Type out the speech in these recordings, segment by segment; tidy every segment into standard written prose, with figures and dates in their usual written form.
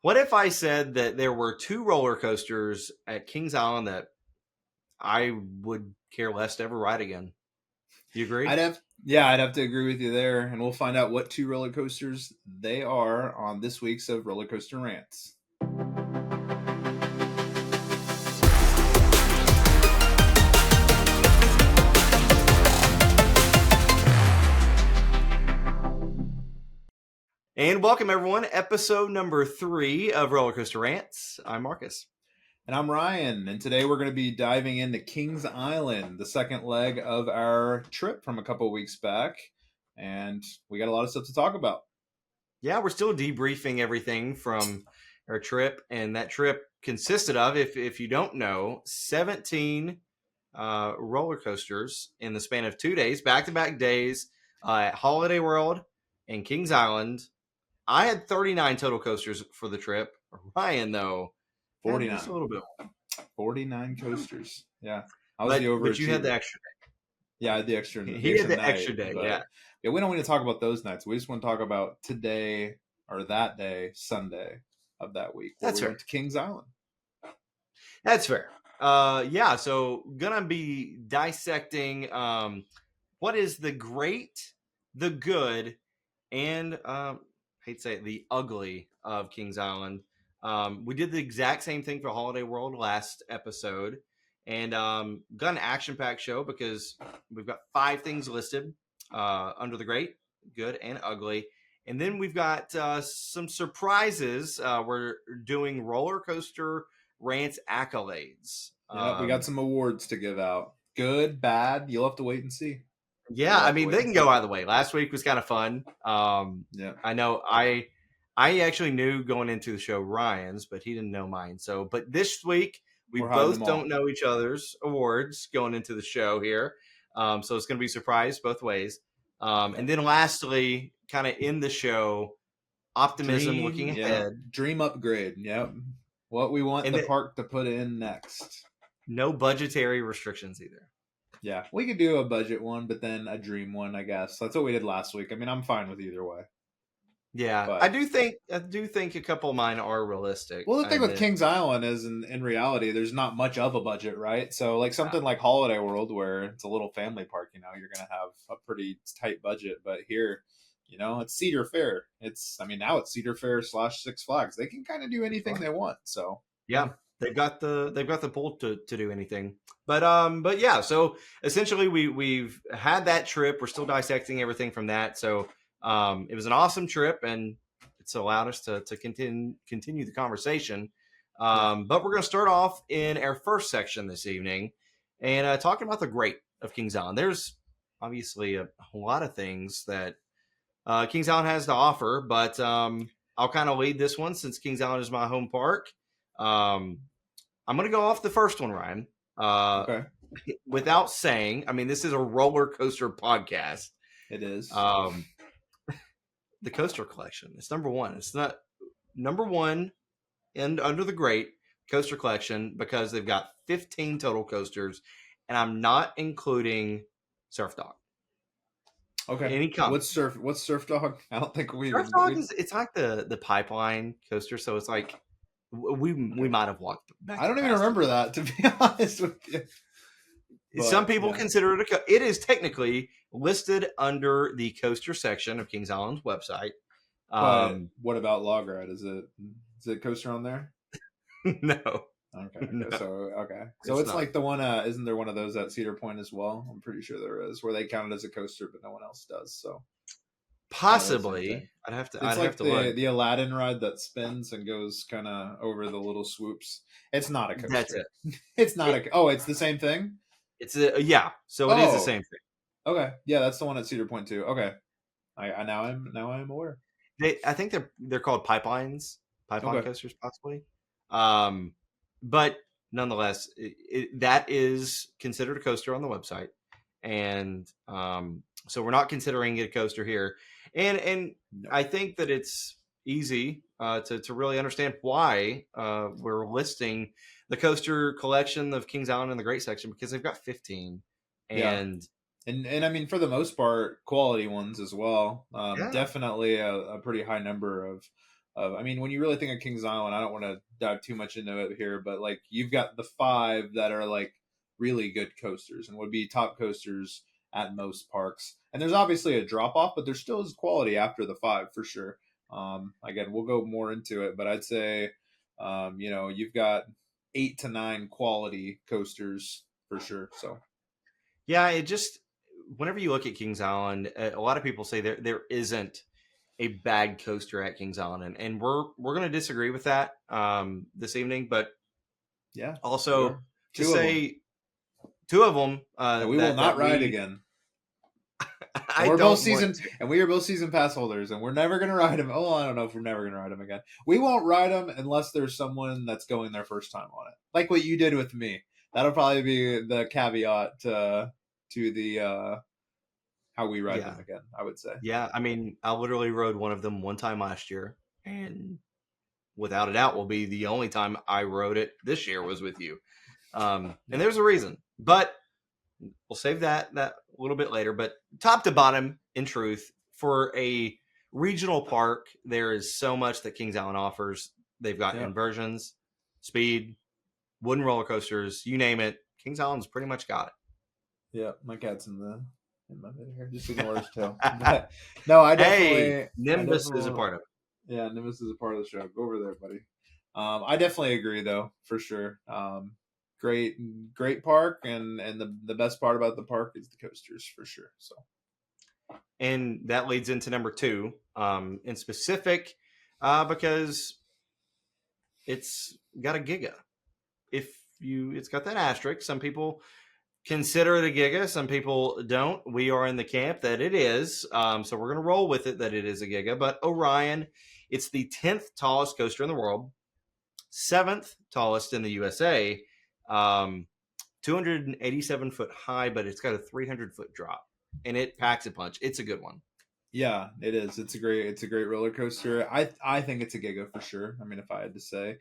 What if I said that there were 2 roller coasters at Kings Island that I would care less to ever ride again? You agree? I'd have to agree with you there, and we'll find out what 2 roller coasters they are on this week's of Rollercoaster Rants. And welcome everyone, episode number 3 of Rollercoaster Rants. I'm Marcus. And I'm Ryan, and today we're going to be diving into Kings Island, the second leg of our trip from a couple of weeks back, and we got a lot of stuff to talk about. Yeah, we're still debriefing everything from our trip, and that trip consisted of, if you don't know, 17 roller coasters in the span of 2 days, back-to-back days at Holiday World and Kings Island. I had 39 total coasters for the trip. Ryan, though, 49. just a little bit. 49 coasters. Yeah. I was the overachiever. But you had the extra day. Yeah, I had the extra He had the extra day, yeah. Yeah, we don't want to talk about those nights. We just want to talk about today or that day, Sunday of that week. That's we fair. Went to Kings Island. That's fair. Yeah, so gonna be dissecting what is the great, the good, and hate to say it, the ugly of Kings Island. We did the exact same thing for Holiday World last episode, and got an action-packed show because we've got 5 things listed under the great, good, and ugly. And then we've got some surprises. We're doing Rollercoaster Rants accolades. Yeah, we got some awards to give out. Good, bad, you'll have to wait and see. Yeah, I mean, they can go either way. Last week was kind of fun. Yeah, I know I actually knew going into the show Ryan's, but he didn't know mine. So, but this week we both don't know each other's awards going into the show here. So it's going to be a surprise both ways. And then lastly, kind of in the show, optimism, looking ahead. Dream upgrade. Yep. What we want the park to put in next. No budgetary restrictions either. Yeah, we could do a budget one, but then a dream one, I guess. That's what we did last week. I mean, I'm fine with either way. Yeah, but I do think a couple of mine are realistic. Well, the thing with Kings Island is, in reality, there's not much of a budget, right? So, like something like Holiday World, where it's a little family park, you're going to have a pretty tight budget. But here, it's Cedar Fair. Now it's Cedar Fair / Six Flags. They can kind of do anything they want. So yeah. They've got the pull to do anything, but yeah. So essentially, we've had that trip. We're still dissecting everything from that. So it was an awesome trip, and it's allowed us to continue the conversation. But we're going to start off in our first section this evening, and talking about the great of Kings Island. There's obviously a lot of things that Kings Island has to offer, but I'll kind of lead this one since Kings Island is my home park. I'm going to go off the first one, Ryan. Okay. Without saying, I mean, this is a roller coaster podcast. It is. The coaster collection. It's number one. It's not number one and under the great coaster collection because they've got 15 total coasters, and I'm not including Surf Dog. Okay. Any comment? What's Surf Dog? I don't think Surf Dog it's like the pipeline coaster, so it's like we might have walked back. I don't even remember that, to be honest with you. But, some people consider it it is technically listed under the coaster section of Kings Island's website. What about Log Ride? Is it coaster on there? No. Okay. No. So it's like the one. Isn't there one of those at Cedar Point as well? I'm pretty sure there is, where they count it as a coaster, but no one else does. So possibly, I'd have to look. The Aladdin ride that spins and goes kind of over the little swoops. It's not a coaster. That's it. It's not it's the same thing. It's yeah. So it is the same thing. Okay, yeah, that's the one at Cedar Point too. Okay, I now I'm aware. I think they're called pipeline coasters, possibly. But nonetheless, that is considered a coaster on the website, and so we're not considering it a coaster here. And no. I think that it's easy to really understand why we're listing the coaster collection of Kings Island in the great section, because they've got 15, and I mean, for the most part, quality ones as well. Definitely a pretty high number of I mean, when you really think of Kings Island, I don't want to dive too much into it here, but like you've got the five that are like really good coasters and would be top coasters at most parks. And there's obviously a drop off, but there still is quality after the five for sure. Again, we'll go more into it, but I'd say, you've got 8 to 9 quality coasters for sure. So Yeah, it just whenever you look at Kings Island, a lot of people say there isn't a bad coaster at Kings Island, and we're going to disagree with that this evening. But yeah, we also are to two of them say two of them that we will that not ride we again. And I we're both don't want season, to. and we are both season pass holders, and we're never gonna ride them. Oh, I don't know if we're never gonna ride them again. We won't ride them unless there's someone that's going their first time on it, like what you did with me. That'll probably be the caveat to the how we ride Yeah, them again. I would say. yeah. I mean, I literally rode one of them one time last year, and without a doubt, will be the only time I rode it this year was with you. And Yeah, there's a reason, but we'll save that a little bit later. But top to bottom, in truth, for a regional park, there is so much that Kings Island offers. They've got yeah, inversions, speed, wooden roller coasters, you name it. Kings Island's pretty much got yeah. My cat's in my bed here. Just ignore his tail. it. But no, Hey, I Nimbus is a definitely, part of yeah. Nimbus is a part of the show. Go over there, buddy. I definitely agree, though, for sure. Great, great park, and the best part about the park is the coasters, for sure. So it. And that leads into number two, in specific, because it's got a giga. It's got that asterisk. Some people consider it a giga. Some people don't. We are in the camp that it is. So we're going to roll with it that it is a giga. But Orion, it's the 10th tallest coaster in the world, seventh tallest in the USA, 287-foot high, but it's got a 300-foot drop, and it packs a punch. It's a good one. yeah, it is. It's a great roller coaster. I think it's a giga for sure. I mean, if I had to say,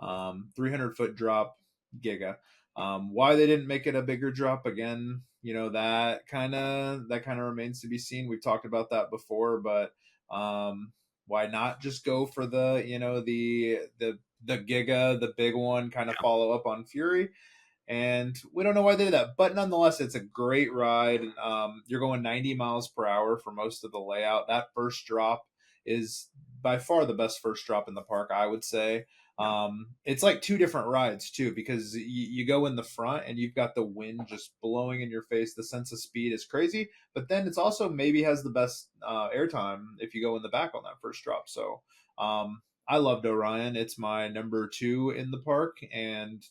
300-foot drop, giga. Why they didn't make it a bigger drop again, that kind of remains to be seen. We've talked about that before, but why not just go for the giga, the big one, kind of follow up on Fury? And we don't know why they did that, but nonetheless, it's a great ride. You're going 90 miles per hour for most of the layout. That first drop is by far the best first drop in the park, I would say. Yeah. It's like two different rides too, because you go in the front and you've got the wind just blowing in your face. The sense of speed is crazy, but then it's also maybe has the best airtime if you go in the back on that first drop. So um, I loved Orion. It's my number two in the park, and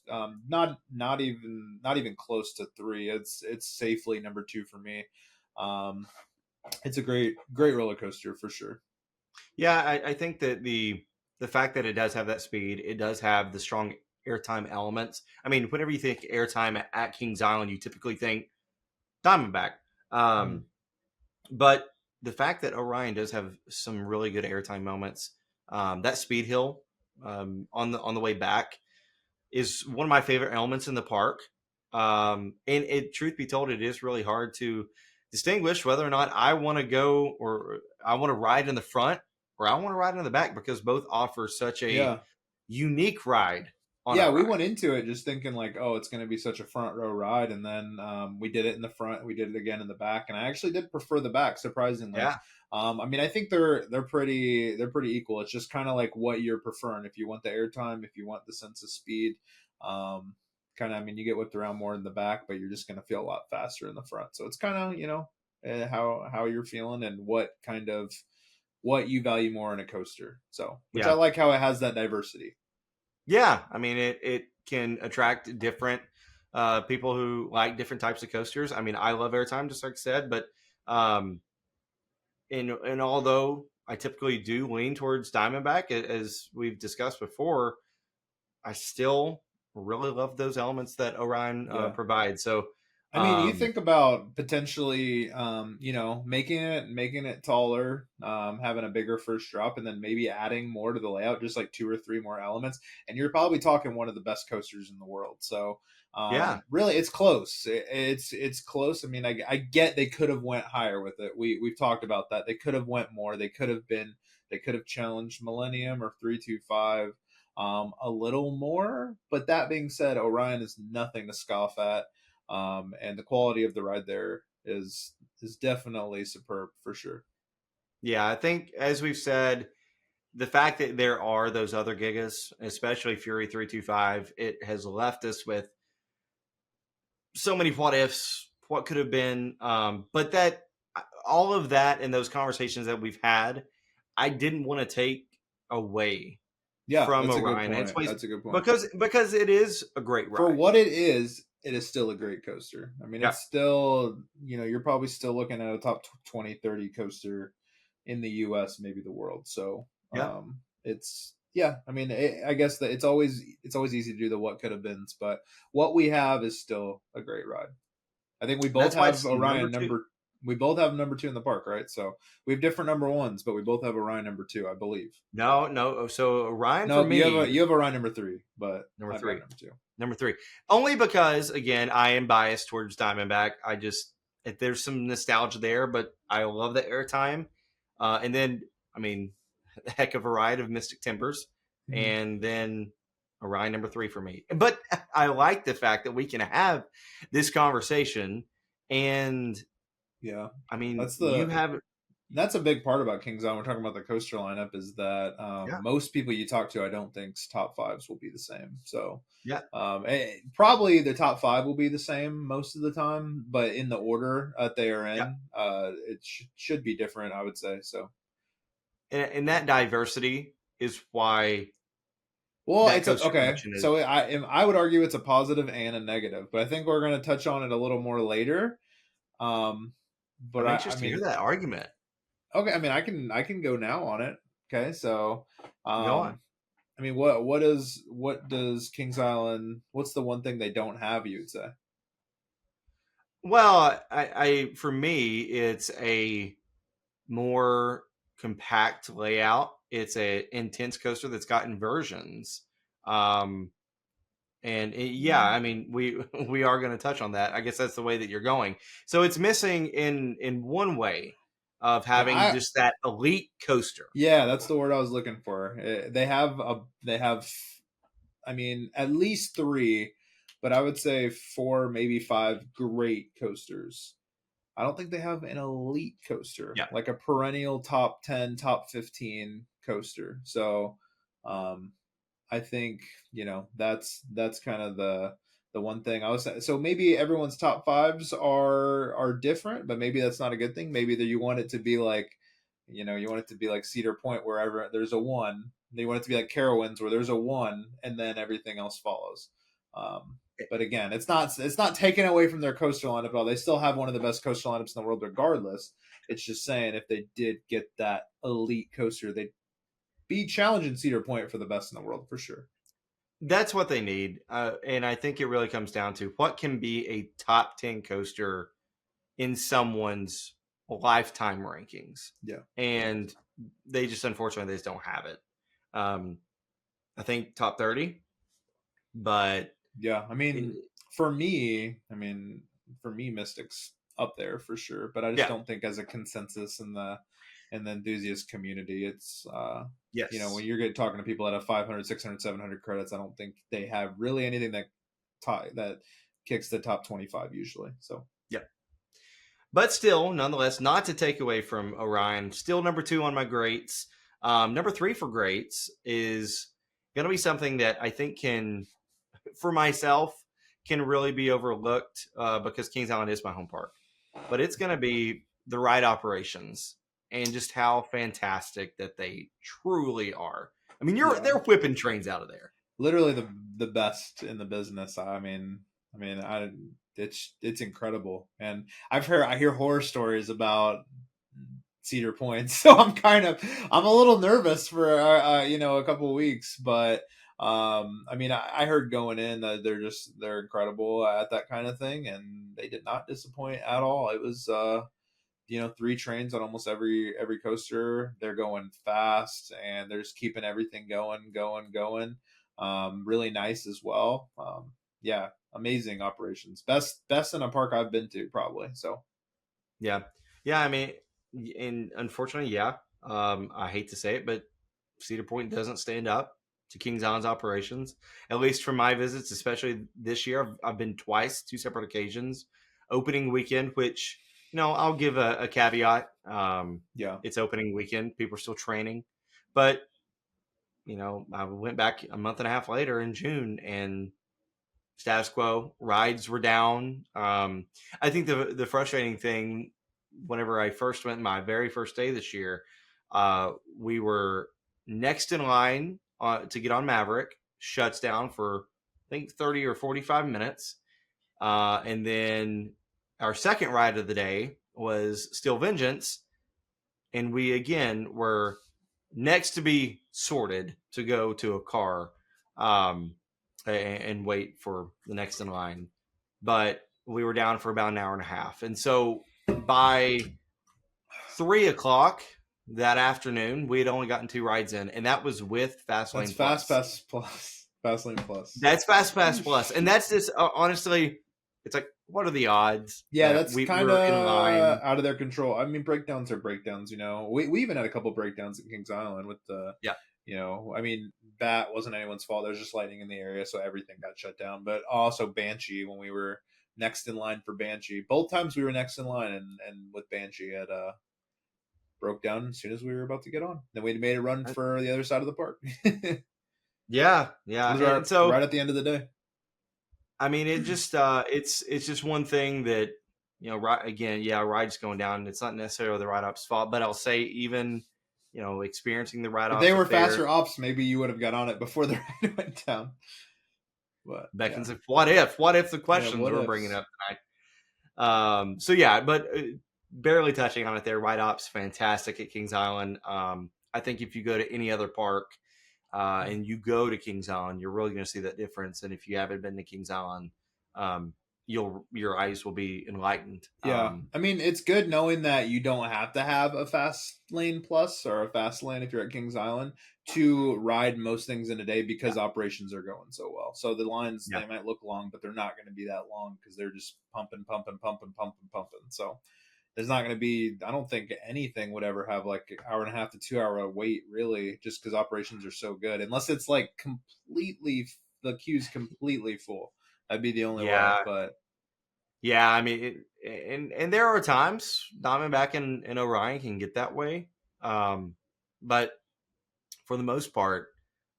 not even close to three. It's safely number two for me. Um, it's a great roller coaster for sure. Yeah, I think that the fact that it does have that speed, it does have the strong airtime elements. I mean, whenever you think airtime at Kings Island, you typically think Diamondback. Mm. Um, but the fact that Orion does have some really good airtime moments, that speed hill on the way back is one of my favorite elements in the park. And it, truth be told, it is really hard to distinguish whether or not I want to go or I want to ride in the front or I want to ride in the back because both offer such a Yeah, unique ride on yeah. We Orion. went into it just thinking like, oh, it's going to be such a front row ride, and then we did it in the front. We did it again in the back, and I actually did prefer the back, surprisingly. Yeah, I mean, I think they're pretty equal. It's just kind of like what you're preferring. If you want the airtime, if you want the sense of speed, um, kind of. I mean, you get whipped around more in the back, but you're just going to feel a lot faster in the front. So it's kind of how you're feeling and what you value more in a coaster. So, which I yeah, like how it has that diversity. yeah. I mean, it can attract different people who like different types of coasters. I mean, I love airtime, just like I said, but um, and although I typically do lean towards Diamondback, as we've discussed before, I still really love those elements that Orion Yeah. provides. So, I mean, you um, think about potentially, making it taller, having a bigger first drop, and then maybe adding more to the layout, just like two or three more elements, and you're probably talking one of the best coasters in the world. So, yeah, really, it's close. It's close. I mean, I get they could have went higher with it. We've talked about that. They could have went more. They could have been They could have challenged Millennium or 325 a little more. But that being said, Orion is nothing to scoff at, and the quality of the ride there is definitely superb for sure. Yeah, I think as we've said, the fact that there are those other gigas, especially Fury 325, it has left us with so many what ifs, what could have been. But that all of that and those conversations that we've had, I didn't want to take away Yeah, from that's a good Orion and its point. place That's a good point. because it is a great For ride. what it is still a great coaster. I mean, Yeah, it's still, you're probably still looking at a top 20, 30 coaster in the US, maybe the world. So, yeah. it's, yeah, I mean, I guess that it's always easy to do the what could have beens, but what we have is still a great ride. I think we both That's why have it's number Orion two. we both have number 2 in the park, right? So, we have different number 1s, but we both have Orion number 2, I believe. No, no. So Orion for No, me, you have Orion number 3, but number I've got three. number 2. Number three. Only because, again, I am biased towards Diamondback. I just, if there's some nostalgia there, but I love the airtime. And then, I mean, a heck of a ride of Mystic Timbers. Mhm. And then Orion number three for me. But I like the fact that we can have this conversation. And Yeah. I mean, That's you the have, that's a big part about Kings Island. We're talking about the coaster lineup is that yeah, most people you talk to, I don't think's top fives will be the same. So yeah, probably the top five will be the same most of the time, but in the order that they are yeah. in, it should be different, I would say. So, And that diversity is why well, that it's coaster okay. collection is, So I would argue it's a positive and a negative, but I think we're going to touch on it a little more later. Um, but I'm I anxious to hear mean, that argument. okay, I mean, I can go now on it. Okay, so Go on. um, I mean, what does Kings Island? What's the one thing they don't have? You'd say. Well, I for me, it's a more compact layout. It's a intense coaster that's got inversions. Um, yeah, I mean, we we are going to touch on that. I guess that's the way that you're going. So it's missing in one way of And having just that elite coaster. yeah, that's the word I was looking for. They have, I mean, at least three, but I would say four, maybe five great coasters. I don't think they have an elite coaster, Yeah. like a perennial top 10, top 15 coaster. So, um, I think that's kind of the one thing I was. So maybe everyone's top fives are different, but maybe that's not a good thing. Maybe that you want it to be like, you want it to be like Cedar Point, wherever there's a one. You want it to be like Carowinds, where there's a one, and then everything else follows. Um, but again, it's not taken away from their coaster lineup at all. They still have one of the best coaster lineups in the world, regardless. It's just saying if they did get that elite coaster, they'd be challenging Cedar Point for the best in the world for sure. That's what they need. And I think it really comes down to what can be a top 10 coaster in someone's lifetime rankings. Yeah. And they just, unfortunately, they just don't have it. Um, I think top 30, but Yeah, it, for me, Mystics up there for sure. But I just yeah, don't think as a consensus in the enthusiast community, it's yes. when you're talking to people that have 500, 600, 700 credits, I don't think they have really anything that kicks the top 25 usually. So Yeah. But still, nonetheless, not to take away from Orion, still number two on my greats. Number three for greats is going to be something that I think can, for myself, can really be overlooked because Kings Island is my home park. But it's going to be the ride operations and just how fantastic that they truly are. I mean, yeah, they're whipping trains out of there. literally the best in the business. It's incredible, and I hear horror stories about Cedar Point, so I'm a little nervous for a couple of weeks, but I mean, I heard going in that they're incredible at that kind of thing, and they did not disappoint at all. It was three trains on almost every coaster. They're going fast and they're just keeping everything going. Really nice as well. Yeah, amazing operations. Best in a park I've been to probably. So Yeah. Yeah. I mean, and unfortunately, yeah. I hate to say it, but Cedar Point doesn't stand up to Kings Island's operations, at least from my visits, especially this year. I've been twice, two separate occasions. Opening weekend, which, I'll give a caveat. Yeah. It's opening weekend. People are still training. But, I went back a month and a half later in June, and status quo, rides were down. I think the frustrating thing, whenever I first went my very first day this year, we were next in line to get on Maverick. Shuts down for, I think, 30 or 45 minutes, and then our second ride of the day was Steel Vengeance, and we again were next to be sorted to go to a car, and wait for the next in line. But we were down for about an hour and a half. And so by 3 o'clock that afternoon, we had only gotten two rides in, and that was with That's Fastlane Fast Plus. Pass Plus. Fastlane Plus. That's Fast Pass Plus. And that's just, honestly, it's like, what are the odds Yeah, that that's kind we're in line? of out of their control. I mean, breakdowns are breakdowns. We even had a couple breakdowns at Kings Island with the. Yeah. I mean, that wasn't anyone's fault. There was just lightning in the area, so everything got shut down. But also Banshee, when we were next in line for Banshee, both times we were next in line, and with Banshee it broke down as soon as we were about to get on. Then we made a run for the other side of the park. It Yeah. was And so, right at the end of the day. I mean, it just it's just one thing that, right, again, yeah, ride's going down. It's not necessarily the ride op's fault, but I'll say, even, experiencing the ride If ops, they were faster ops, maybe you would have got on it before the ride went down. But Beckons, like, what if the questions what we're ifs. bringing up tonight. So yeah, but barely touching on it there. Ride ops fantastic at Kings Island. I think if you go to any other park, and you go to Kings Island, you're really going to see that difference. And if you haven't been to Kings Island, your eyes will be enlightened. Yeah, I mean, it's good knowing that you don't have to have a fast lane plus or a fast lane if you're at Kings Island to ride most things in a day, because operations are going so well. So the lines, Yeah. they might look long, but they're not going to be that long because they're just pumping. So there's not going to be, I don't think anything would ever have like an hour and a half to 2 hour wait, really, just because operations are so good. Unless it's like the queue's completely full. That'd be the only way. But yeah, I mean, and there are times Diamondback and Orion can get that way, but for the most part,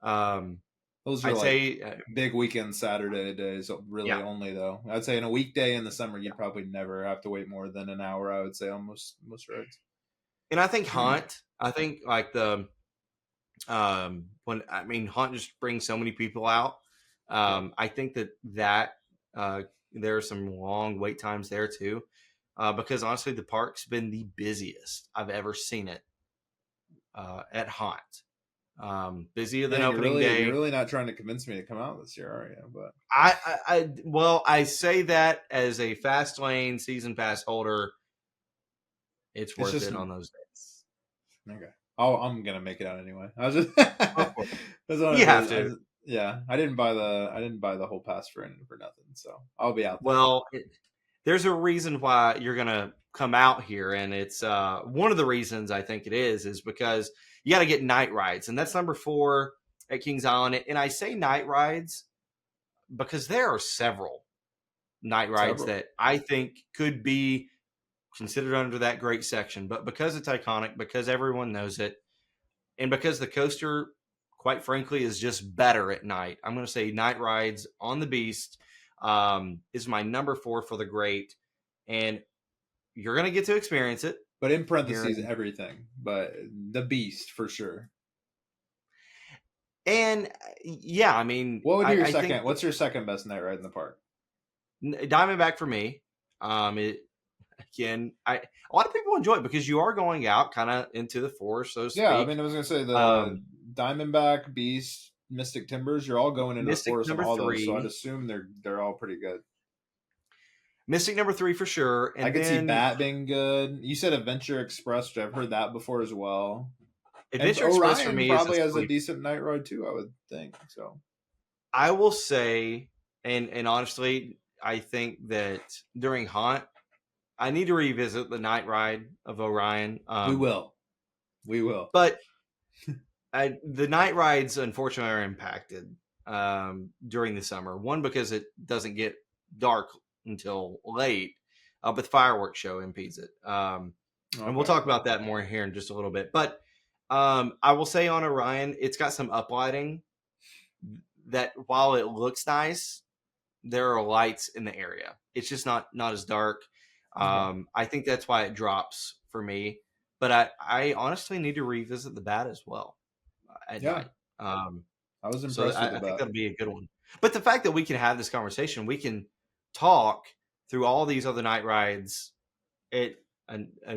those are I'd like say big weekend Saturday days, really, Yeah. only though. I'd say in a weekday in the summer, you'd probably never have to wait more than an hour. I would say on most rides. and I think Hunt, I think like Hunt just brings so many people out. I think that there are some long wait times there too, because honestly, the park's been the busiest I've ever seen it at Hunt. Busier than Man, opening day. you're really not trying to convince me to come out this year, are you? But I say that as a fast lane season pass holder, it's worth it on those days. Okay. I'm gonna make it out anyway. I was just Of course. you have to. Yeah, I didn't buy the whole pass for nothing, so I'll be out there. Well, there's a reason why you're gonna come out here, and it's one of the reasons I think it is because you got to get night rides, and that's number 4 at Kings Island. And I say night rides because there are several night rides that I think could be considered under that great section, but because it's iconic, because everyone knows it, and because the coaster, quite frankly, is just better at night, I'm going to say night rides on the Beast is my number 4 for the great, and you're going to get to experience it. But in parentheses, everything, but the Beast for sure. And yeah, I mean, what would your second? What's your second best night ride in the park? Diamondback for me. Again, a lot of people enjoy it because you are going out kind of into the forest, so to speak. Yeah, I mean, I was gonna say the Diamondback, Beast, Mystic Timbers. You're all going into the forest on all those, so I'd assume they're all pretty good. Mystic number 3 for sure. And I could see Bat being good. You said Adventure Express, which I've heard that before as well. Adventure Express for me probably has a decent night ride too, I would think. So I will say, and honestly, I think that during Haunt, I need to revisit the night ride of Orion. We will. We will. But the night rides, unfortunately, are impacted during the summer. One, because it doesn't get dark until late, but the fireworks show impedes it. And we'll Okay. talk about that more here in just a little bit. But I will say on Orion, it's got some uplighting that, while it looks nice, there are lights in the area. It's just not as dark. Okay. I think that's why it drops for me. But I honestly need to revisit the bat as well at Yeah, night. Um, I was so impressed with the I think bat. that'll be a good one. But the fact that we can have this conversation, we can talk through all these other night rides. A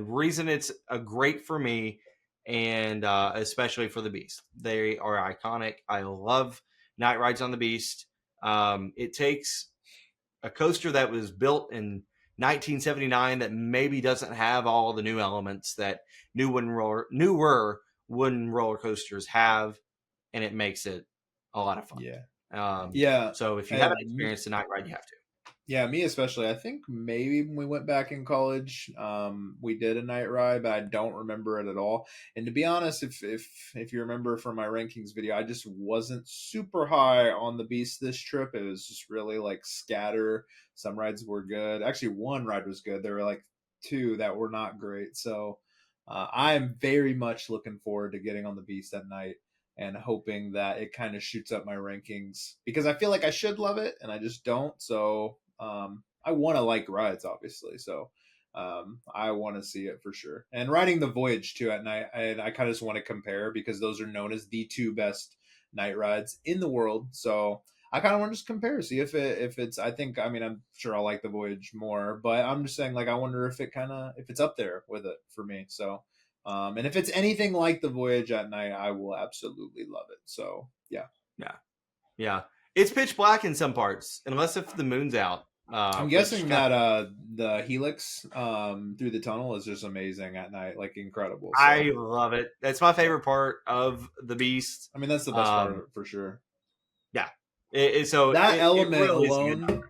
reason it's a great for me, and especially for the Beast. They are iconic. I love night rides on the Beast. It takes a coaster that was built in 1979 that maybe doesn't have all the new elements that newer wooden roller coasters have, and it makes it a lot of fun. Yeah. Um, Yeah. so if you haven't And experienced a night ride, you have to. yeah, me especially. I think maybe when we went back in college, we did a night ride, but I don't remember it at all. And to be honest, if you remember from my rankings video, I just wasn't super high on the Beast this trip. It was just really like scatter. Some rides were good. Actually, one ride was good. There were like two that were not great. So I am very much looking forward to getting on the Beast at night and hoping that it kind of shoots up my rankings because I feel like I should love it and I just don't. So I want to like rides, obviously. So I want to see it for sure. And riding the Voyage too at night, and I kind of just want to compare because those are known as the two best night rides in the world. So I kind of want to just compare, see if it's. I think I mean I'm sure I'll like the Voyage more, but I'm just saying like I wonder if it kind of if it's up there with it for me. So and if it's anything like the Voyage at night, I will absolutely love it. So yeah. Yeah, yeah. It's pitch black in some parts, unless if the moon's out. I'm Which guessing kind of, that the helix through the tunnel is just amazing at night, like incredible. I So love it. That's my favorite part of the Beast. I mean that's the best part of Um, it for sure. yeah. So That it element really is a good. alone,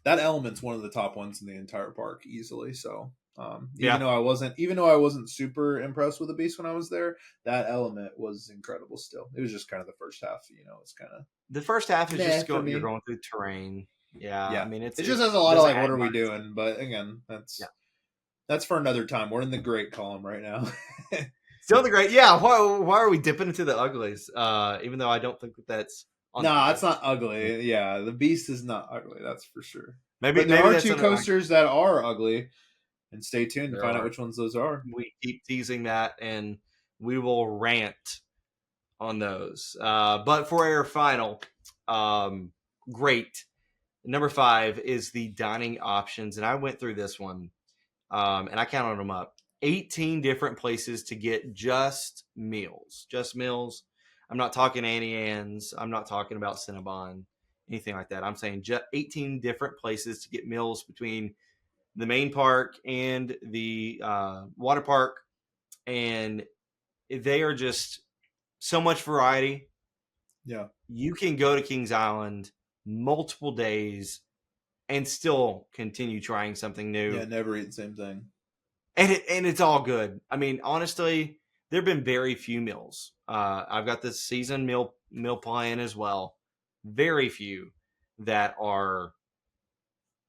that element's one of the top ones in the entire park easily. So Yeah. even though I wasn't super impressed with the beast when I was there, that element was incredible. Still, it was just kind of the first half. It's kind of The first half is meh just for you're me. going through terrain. Yeah, I Yeah, mean it just has a it lot of doesn't like, what add are we much. doing? But again, Yeah, that's for another time. We're in the great column right now. still the great. Yeah, why are we dipping into the uglies? Even though I don't think that that's on the Nah, it's uglies. not ugly. Yeah, the beast is not ugly. That's for sure. Maybe But there maybe are that's two something coasters that are ugly, and stay tuned to there find out are. which ones those are. We keep teasing that, and we will rant on those. But for our final, um, great number 5 is the dining options, and I went through this one, and I counted them up. 18 different places to get just meals. Just meals. I'm not talking Annie Ann's. I'm not talking about Cinnabon, anything like that. I'm saying just 18 different places to get meals between the main park and the water park. And they are just so much variety. Yeah, You can go to Kings Island multiple days and still continue trying something new. yeah, never eat the same thing. And it's all good. I mean, honestly, there have been very few meals. I've got this season meal plan as well. Very few that are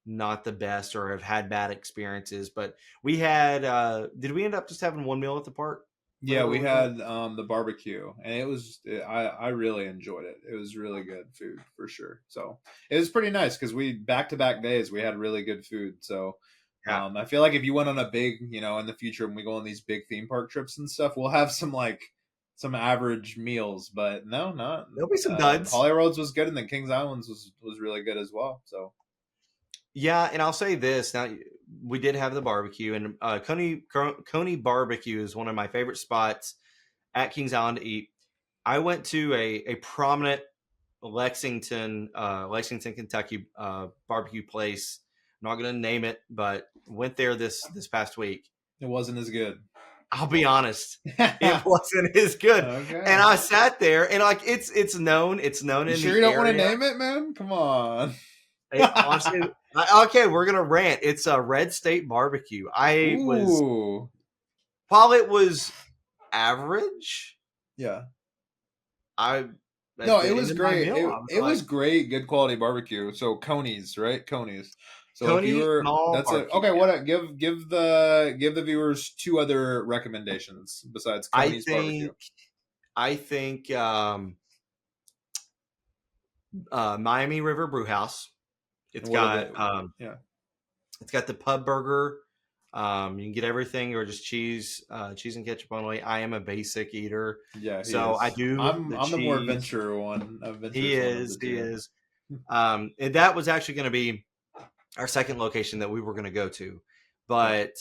not the best or have had bad experiences. But we had. Did we end up just having one meal at the park Yeah, whenever we we went? had the barbecue, and I really enjoyed it. It was really good food for sure. So it was pretty nice because we back to back days we had really good food. So Yeah, I feel like if you went on a big, in the future when we go on these big theme park trips and stuff, we'll have some average meals. But no, not there'll be some duds. Holyrood's was good, and then Kings Islands was really good as well. So Yeah, and I'll say this now: we did have the barbecue, and Coney Barbecue is one of my favorite spots at Kings Island to eat. I went to a prominent Lexington, Kentucky barbecue place. I'm not going to name it, but went there this past week. it wasn't as good. I'll be honest, it wasn't as good. And Okay. I sat there, and like it's known You in sure the you don't want to area. name it, man? Come on. Honestly, okay, we're gonna rant. It's a Red State Barbecue. I was Ooh. while it was average. Yeah. I No, at it the end was of my great. meal, I was It like, was great, good quality barbecue. So Coney's, right? Coney's. So if you Coney were, Mall that's a Barbecue. okay. Yeah. What give the viewers two other recommendations besides I Coney's barbecue. think I think Miami River Brew House. It's And what are got the? Yeah, it's got the pub burger. You can get everything or just cheese and ketchup only. I am a basic eater, yeah, he so I is. do the I'm the more cheese. He adventurous one of the is, he two. is. And that was actually going to be our second location that we were going to go to, Yeah. but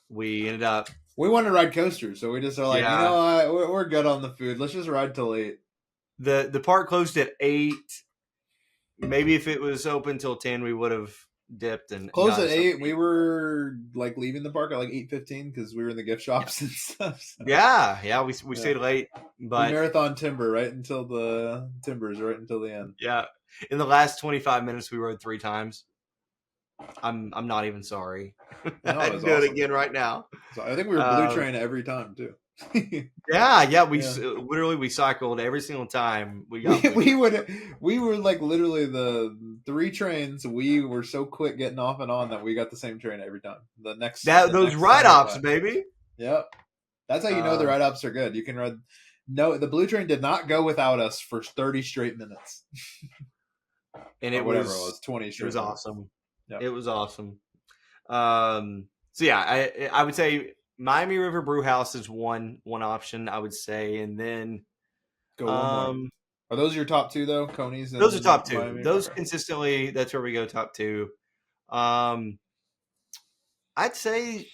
we ended up, We want to ride coasters, so we just are like, yeah, we're good on the food. Let's just ride till 8. the park closed at 8. Maybe if it was open till 10, we would have dipped and Closed got at us something 8. to We eat. were like leaving the park at like 8:15 because we were in the gift Yeah, shops and stuff. So, yeah. We yeah. stayed late, We but marathon timber right until the timbers right until the end. yeah, in the last 25 minutes, we rode 3 times. I'm not even sorry. No, it I'd was do it awesome. again right now. So I think we were blue Um, train every time too. yeah, we Yeah. literally we cycled every single time we We got blue. we were like literally the 3 trains. We were so quick getting off and on that we got the same train every time. The Those next write time we offs, went. baby. Yep. That's how you know the Um, ride ups are good. You can ride. No, the blue train did not go without us for 30 straight minutes and or whatever it was, 20 it was straight minutes. awesome. Yep. It was awesome. So yeah, I would say Miami River Brew House is one option. I would say, and then Go one more. um, Are those your top 2 though? Coney's those are and top two. Miami. Those Okay. consistently, that's where we go top two. Um, I'd say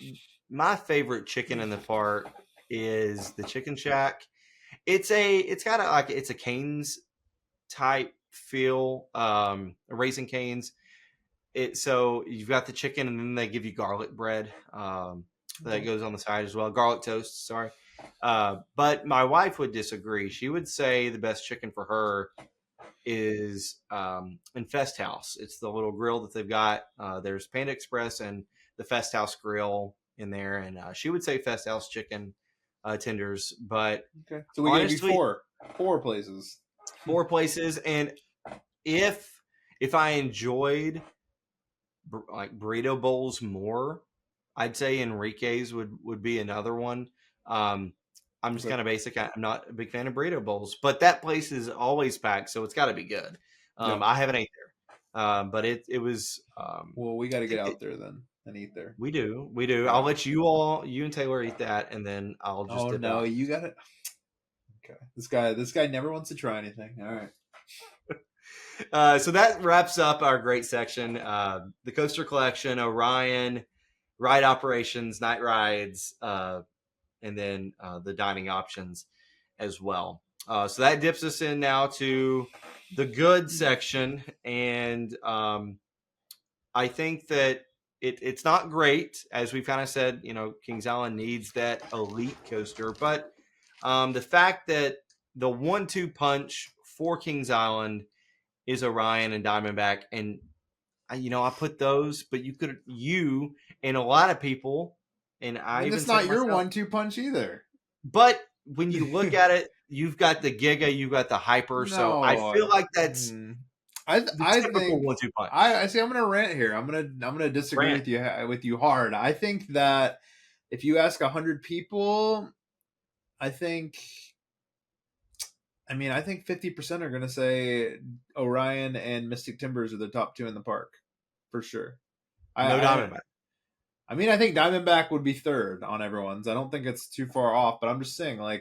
my favorite chicken in the park is the Chicken Shack. It's got it's a Cane's type feel, Raising Cane's. So you've got the chicken and then they give you garlic bread that Okay. goes on the side as well, garlic toast. Sorry, but my wife would disagree. She would say the best chicken for her is in Fest House. It's the little grill that they've got. There's Panda Express and the Fest House grill in there, and she would say Fest House chicken tenders. But Okay. So we gave you honestly, four places. 4 places, and if I enjoyed like burrito bowls more, I'd say Enrique's would be another one. I'm just Okay. kind of basic. I'm not a big fan of burrito bowls, but that place is always packed, so it's got to be good. Yeah. I haven't ate there, but it was. Well, we got to get out there then and eat there. We do. All I'll right. let you and Taylor eat that, and then I'll just Oh dip no, out. you got it. Okay. This guy never wants to try anything. All right. So that wraps up our great section. The coaster collection, Orion, ride operations, night rides, and then the dining options as well. So that dips us in now to the good section, and I think that it's not great, as we've kind of said. Kings Island needs that elite coaster, but the fact that the 1-2 punch for Kings Island is Orion and Diamondback, and I put those, but you and a lot of people, and I I mean, even that's said not it your myself. 1-2 punch either. But when you look at it, you've got the Giga, you've got the Hyper, so I feel No. like that's the I typical think 1-2 punch. I see. I'm gonna rant here. I'm gonna disagree Brand. with you hard. I think that if you ask 100 people, I think. I mean, I think 50% are gonna say Orion and Mystic Timbers are the top 2 in the park, for sure. No I Diamondback. I mean, I think Diamondback would be third on everyone's. I don't think it's too far off, but I'm just saying, I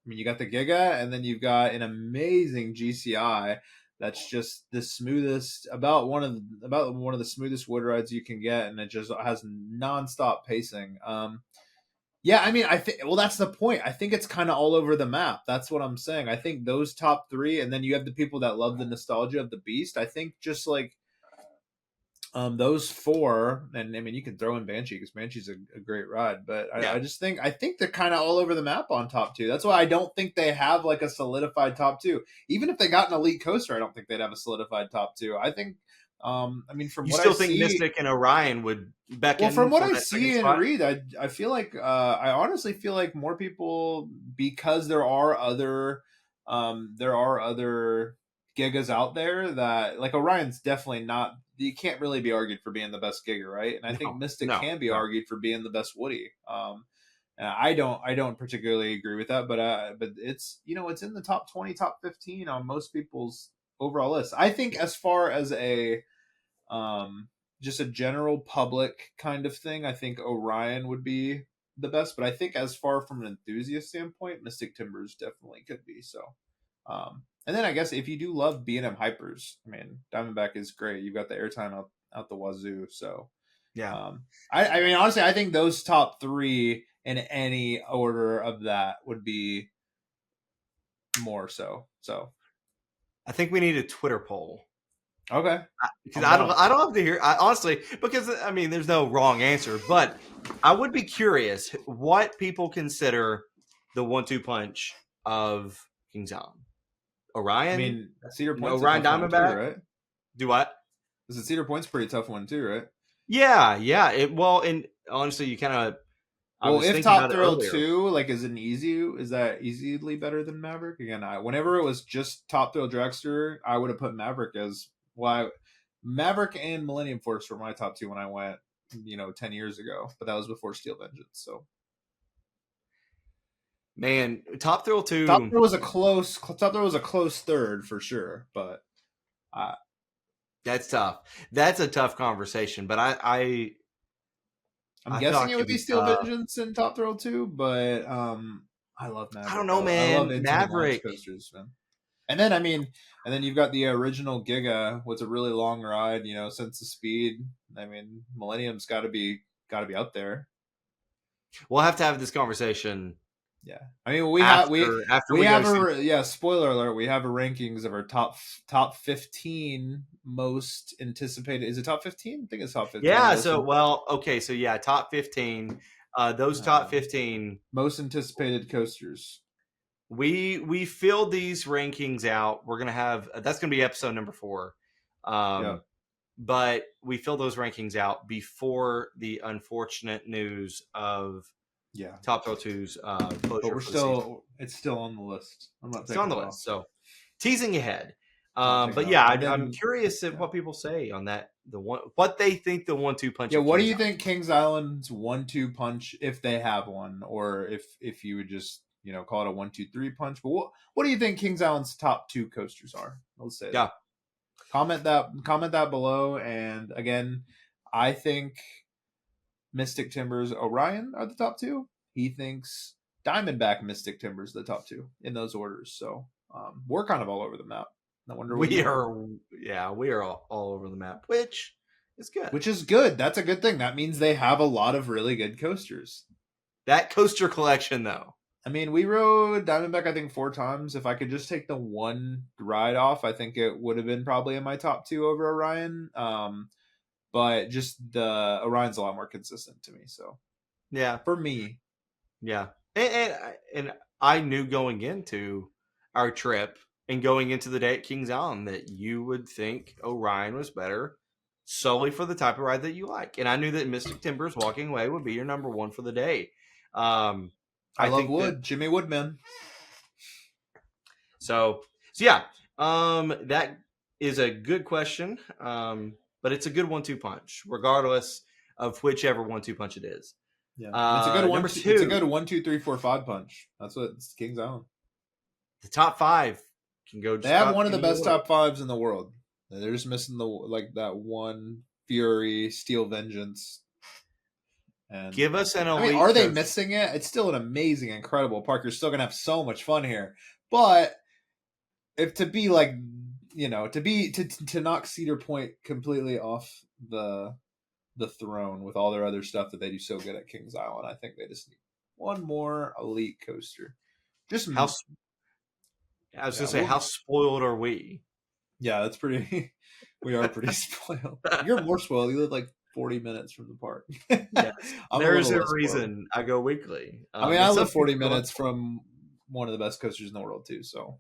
mean, you got the Giga, and then you've got an amazing GCI that's just the smoothest, about one of the smoothest wood rides you can get, and it just has nonstop pacing. Yeah, I mean, I think, well, that's the point. I think it's kind of all over the map. That's what I'm saying. I think those top 3, and then you have the people that love the nostalgia of the Beast. I think just like those 4, and I mean, you can throw in Banshee because Banshee's a great ride, but Yeah. I think they're kind of all over the map on top 2. That's why I don't think they have like a solidified top 2. Even if they got an elite coaster, I don't think they'd have a solidified top 2. I mean, from You what I still think see, Mystic and Orion would well, from beckon what for I that second see and spot? read, I feel like I honestly feel like more people, because there are other Gigas out there that, like, Orion's definitely not. You can't really be argued for being the best Giga, right? And I think No, Mystic no, can be no. argued for being the best Woody. And I don't particularly agree with that, but it's, it's in the top 20, top 15 on most people's overall list. I think as far as a um just a general public kind of thing, I think Orion would be the best. But I think as far from an enthusiast standpoint, Mystic Timbers definitely could be. So, and then I guess if you do love B&M hypers, I mean, Diamondback is great. You've got the airtime out the wazoo. So, Yeah. I mean, honestly, I think those top three in any order of that would be more so. So, I think we need a Twitter poll. okay, Because I'm down. I don't have to hear. Honestly, because I mean, there's no wrong answer, but I would be curious what people consider the 1-2 punch of King's Island. I Orion, mean, Cedar Point's a Orion tough one too, Diamondback. right? Do what? Because Cedar Point's a pretty tough one too, right? Yeah, yeah. Well, and honestly, you kind of. I Well, was if thinking Top about it Thrill earlier. 2 like is that easily better than Maverick? Again, whenever it was just Top Thrill Dragster, I would have put Maverick as Maverick and Millennium Force were my top two when I went, 10 years ago, but that was before Steel Vengeance. So Man, Top Thrill Top 2. Thrill was a close third for sure, but uh, That's tough. That's a tough conversation, but I'm I feel guessing like it it'd would be be Steel tough. Vengeance and Top Thrill 2, but I love I don't Maverick. know, I love man. Infinite Launch Maverick. coasters, man. And then you've got the original Giga, what's a really long ride, Sense of Speed. I mean, Millennium's got to be up there. We'll have to have this conversation Yeah, I mean, we after we have go see. spoiler alert, we have a rankings of our top 15 most anticipated. Is it top 15? I think it's top 15 Yeah. So well, okay. So yeah, top 15. Those top um, 15. most anticipated coasters. We filled these rankings out. We're gonna have that's gonna be episode number 4. Yeah, Um, but we filled those rankings out before the unfortunate news of yeah, Top Thrill 2's but closure for the season. it's still on the list. I'm not It's on taking the it off. list. So teasing ahead. Not taking But it off. yeah, And I'm then curious at yeah. what people say on that. What they think the 1-2 punch Yeah, of what do King's you Island. think Kings Island's 1-2 punch, if they have one, or if you would just call it a 1-2-3 punch? But what do you think Kings Island's top two coasters are? Let's say Yeah, that. Comment that below. And again, I think Mystic Timbers Orion are the top two. He thinks Diamondback Mystic Timbers are the top two in those orders. So we're kind of all over the map. I wonder what we you are. are. Yeah, we are all over the map, which is good. Which is good. That's a good thing. That means they have a lot of really good coasters. That coaster collection, though. I mean, we rode Diamondback, I think, 4 times. If I could just take the one ride off, I think it would have been probably in my top two over Orion. But just the Orion's a lot more consistent to me. So Yeah, for me, yeah, and I knew going into our trip and going into the day at Kings Island that you would think Orion was better solely for the type of ride that you like, and I knew that Mystic Timbers walking away would be your number one for the day. I I love think that Wood, Jimmy Woodman. so yeah, that is a good question. But it's a good 1-2 punch, regardless of whichever 1-2 punch it is. Yeah, and it's a good one. Number It's a 2, good 1, 2, 3, 4, 5 punch. That's what it's Kings Island. the top 5 can go They just have about one of the any best order. top fives in the world. They're just missing that one Fury Steel Vengeance. And Give us an I mean, elite are they coaster. missing it? It's still an amazing, incredible park. You're still gonna have so much fun here. But if to be like, to knock Cedar Point completely off the throne with all their other stuff that they do so good at Kings Island, I think they just need one more elite coaster. Just How I was yeah, gonna say, how spoiled are we? yeah, that's pretty. We are pretty spoiled. You're more spoiled. You live like 40 minutes from the park. Yes, I'm a there's little a less spoiled. reason I go weekly. I mean, I And some live 40 people minutes from one of the best coasters in the world too. So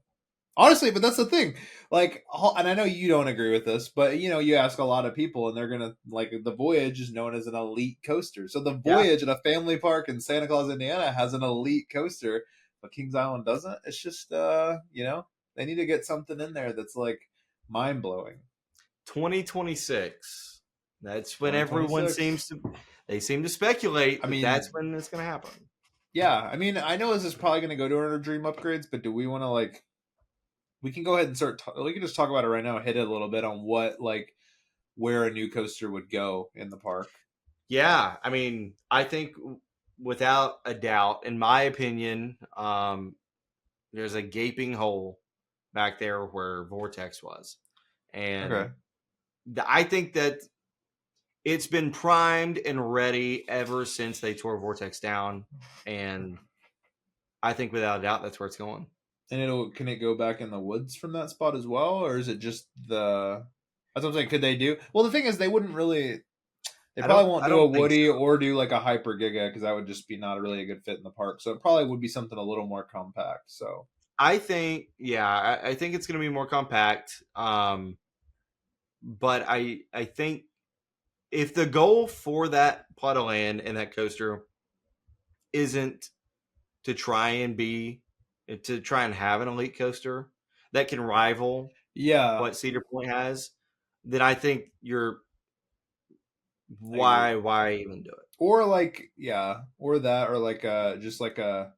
Honestly, but that's the thing. Like, and I know you don't agree with this, but you ask a lot of people, and they're gonna like the Voyage is known as an elite coaster. So the Yeah. Voyage at a family park in Santa Claus, Indiana, has an elite coaster, but Kings Island doesn't. It's just, they need to get something in there that's like mind blowing. 2026. That's when everyone 2026. seems to. They seem to speculate I that that's mean, when it's going to happen. yeah. I mean, I know this is probably going to go to our dream upgrades, but do we want to like? We can go ahead and start. We can just talk about it right now. Hit it a little bit on what like where a new coaster would go in the park. Yeah, I mean, I think without a doubt, in my opinion, there's a gaping hole back there where Vortex was, Okay. and I think that it's been primed and ready ever since they tore Vortex down, and I think without a doubt that's where it's going. And can it go back in the woods from that spot as well, or is it just the? That's what I'm saying. Could they do? Well, the thing is, they wouldn't really. They probably won't I do a don't think Woody so. or do like a Hyper Giga because that would just be not really a good fit in the park. So it probably would be something a little more compact. So I think, yeah, I think it's going to be more compact. But I think if the goal for that plot of land and that coaster isn't to try and have an elite coaster that can rival yeah, what Cedar Point has, then I think you're I agree. why even do it? Or like or that, or like just like a.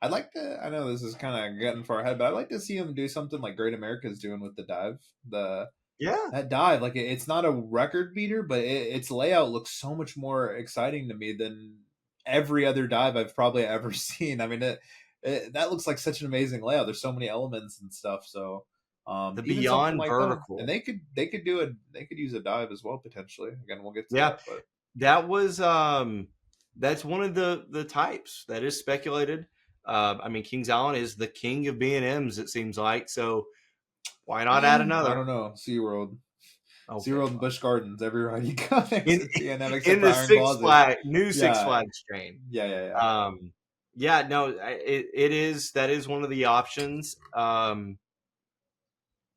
I'd like to. I know this is kind of getting far ahead, but I'd like to see them do something like Great America's doing with the dive. The Yeah, That dive, like it's not a record beater, but its layout looks so much more exciting to me than every other dive I've probably ever seen. I mean, that looks like such an amazing layout. There's so many elements and stuff. So, the even something Beyond like that, and Vertical. they could use a dive as well potentially. Again, we'll get to Yeah, that, but that was that's one of the types that is speculated. I mean, Kings Island is the king of B&Ms. It seems like, so why not add I another? don't know. SeaWorld, Okay, SeaWorld and fine. Busch Gardens, every ride you go next In to B&M except in for the Iron Six Closet. Flag new Six Yeah, Flags train. yeah. Yeah, no, it is that is one of the options. I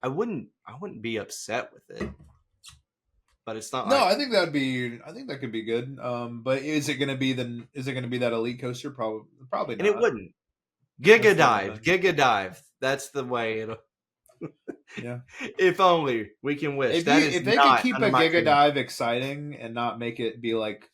wouldn't be upset with it, but it's not No, like, I think that could be good. But is it gonna be that elite coaster? Probably and it not. wouldn't. That's the only thing. Giga dive. That's the way it'll. Yeah. If only we can wish. That is If they could not keep under a my Giga dream. Dive exciting and not make it be like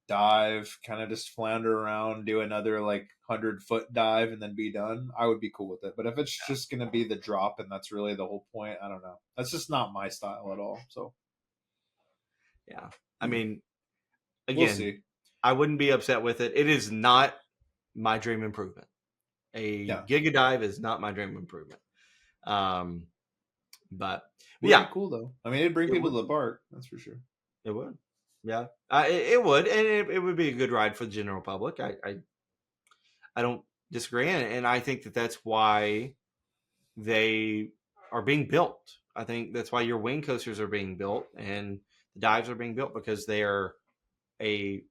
dive, kind of just flounder around, do another like 100-foot dive and then be done, I would be cool with it. But if it's just gonna be the drop and that's really the whole point, I don't know. That's just not my style at all. So Yeah, I mean, we'll again, see. I wouldn't be upset with it. It is not my dream improvement. A Yeah. Giga dive is not my dream improvement. Um, but Would be yeah, cool though. I mean, it'd bring it people would to the be. park, that's for sure. It would. Yeah, it would, and it would be a good ride for the general public. I don't disagree, and I think that that's why they are being built. I think that's why your wing coasters are being built and the dives are being built because they are a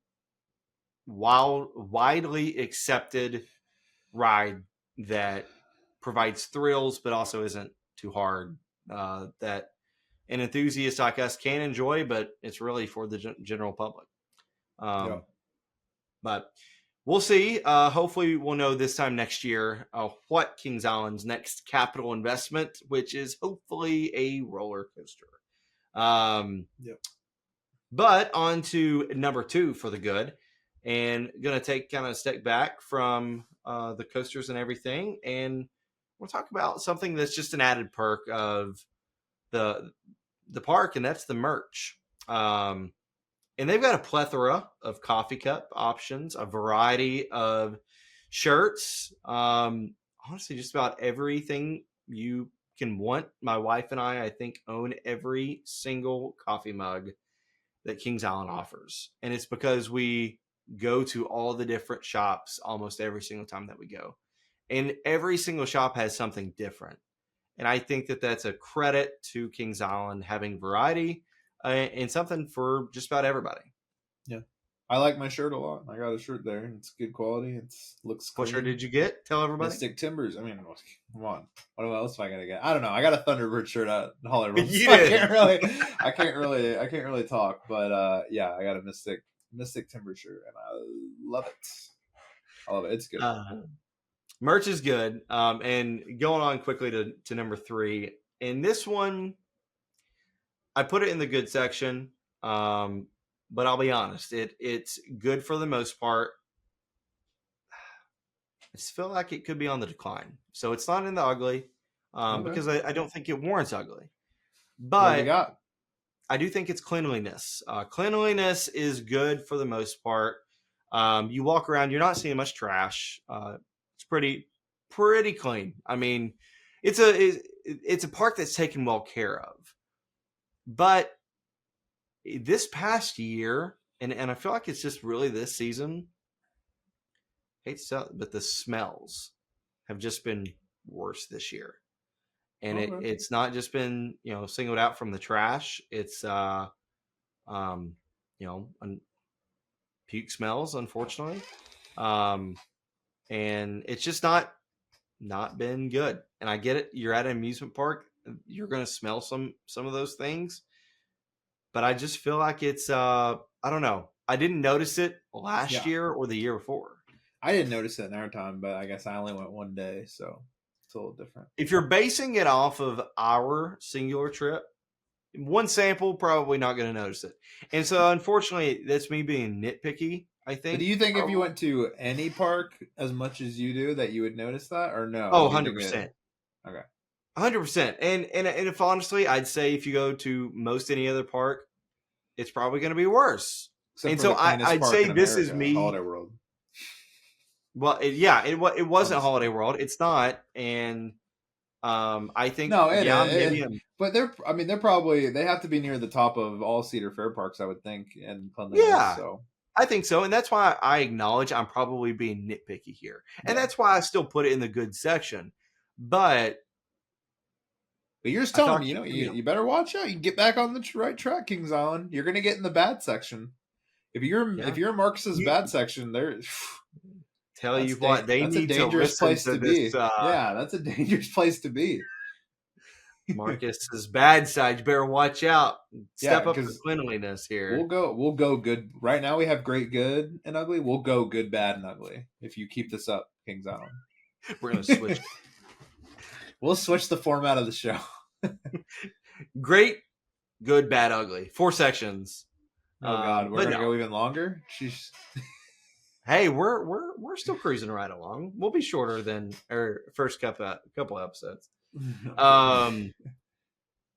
widely accepted ride that provides thrills but also isn't too hard. That an enthusiast like us can enjoy, but it's really for the general public. Yeah. Um, but we'll see. Hopefully, we'll know this time next year what Kings Island's next capital investment, which is hopefully a roller coaster. Um, Yep. but on to number two for the good, and going to take kind of a step back from the coasters and everything, and we'll talk about something that's just an added perk of the the park, and that's the merch. Um, and they've got a plethora of coffee cup options, a variety of shirts. Honestly, just about everything you can want. My wife and I think, own every single coffee mug that Kings Island offers. And it's because we go to all the different shops almost every single time that we go. And every single shop has something different. And I think that that's a credit to Kings Island having variety and something for just about everybody. Yeah. I like my shirt a lot. I got a shirt there. It's good quality. It's looks What shirt clean. did you get? Tell everybody. Mystic Timbers. I mean, come on. What else am I gonna get? I don't know. I got a Thunderbird shirt at Hollywood, You so I can't did. really, I can't really talk. But yeah, I got a Mystic Timber shirt, and I love it. I love it. It's good. Uh, Merch is good. And going on quickly to number three. In this one, I put it in the good section. But I'll be honest, it's good for the most part. I just feel like it could be on the decline. So it's not in the ugly, Okay. because I don't think it warrants ugly. What do we But got? I do think it's cleanliness. Cleanliness is good for the most part. You walk around, you're not seeing much trash. It's pretty clean. I mean, it's a park that's taken well care of. But this past year, and I feel like it's just really this season. Hate to tell it, but the smells have just been worse this year. And Okay. it's not just been singled out from the trash. It's um, puke smells, unfortunately, um, and it's just not been good. And I get it. You're at an amusement park. You're going to smell some of those things, but I just feel like it's I don't know. I didn't notice it last Yeah. year or the year before. I didn't notice it in our time, but I guess I only went one day, so it's a little different. If you're basing it off of our singular trip, one sample probably not going to notice it. And so, unfortunately, that's me being nitpicky. I But do think. you think if you went to any park as much as you do that you would notice that, or no? Oh, Do you think it? 100%. Okay. 100%. And if honestly, I'd say if you go to most any other park, it's probably going to be worse. Except And for so the cleanest I'd park say in this is America, Holiday me. World. Well, it wasn't Obviously. Holiday World. It's not. And I think, No, yeah, maybe but I mean, they have to be near the top of all Cedar Fair parks, I would think, in cleanliness. yeah, So, I think so. And that's why I acknowledge I'm probably being nitpicky here. And yeah. that's why I still put it in the good section. But But you're just I feel telling like me, it could be. you better watch out. You get back on the right track, Kings Island. You're gonna get in the bad section. Yeah. If you're in Marcus's You bad section, there, tell you what, they that's a need to dangerous listen place to to this be. Yeah, that's a dangerous place to be. Marcus's bad side. You better watch out. Yeah, Step up the because cleanliness here. we'll go good. Right now we have great, good, and ugly. We'll go good, bad, and ugly if you keep this up, Kings Island. We're gonna switch. We'll switch the format of the show. Great, good, bad, ugly. 4 sections. Oh God, we're But gonna no. go even longer. Sheesh. Hey, we're still cruising right along. We'll be shorter than our first couple episodes. Okay.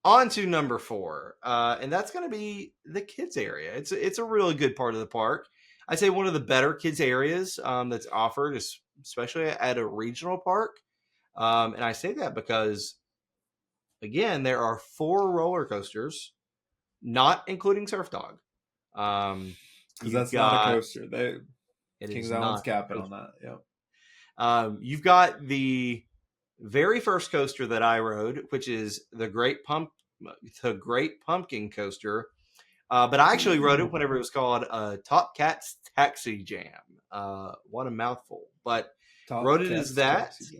On to number 4, and that's going to be the kids area. It's a really good part of the park. I'd say one of the better kids areas that's offered, especially at a regional park. And I say that because, again, there are 4 roller coasters, not including Surf Dog. Because You've that's not a got coaster. it Kings is Island's not a capping on coaster. that. Yep. You've got the very first coaster that I rode, which is the Great Pumpkin Coaster. But I actually rode it whenever it was called Top Cat's Taxi Jam. What a mouthful! But Top rode it as Cats that. Taxi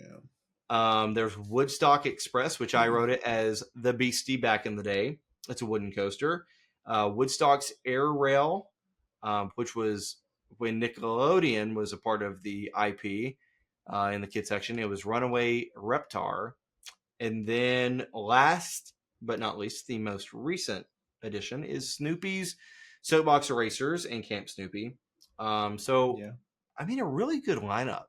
Jam. There's Woodstock Express, which I rode it as the Beastie back in the day. It's a wooden coaster. Woodstock's Air Rail, which was when Nickelodeon was a part of the IP in the kids section. It was Runaway Reptar. And then last but not least, the most recent addition is Snoopy's Soapbox Erasers and Camp Snoopy. So, Yeah. I mean, a really good lineup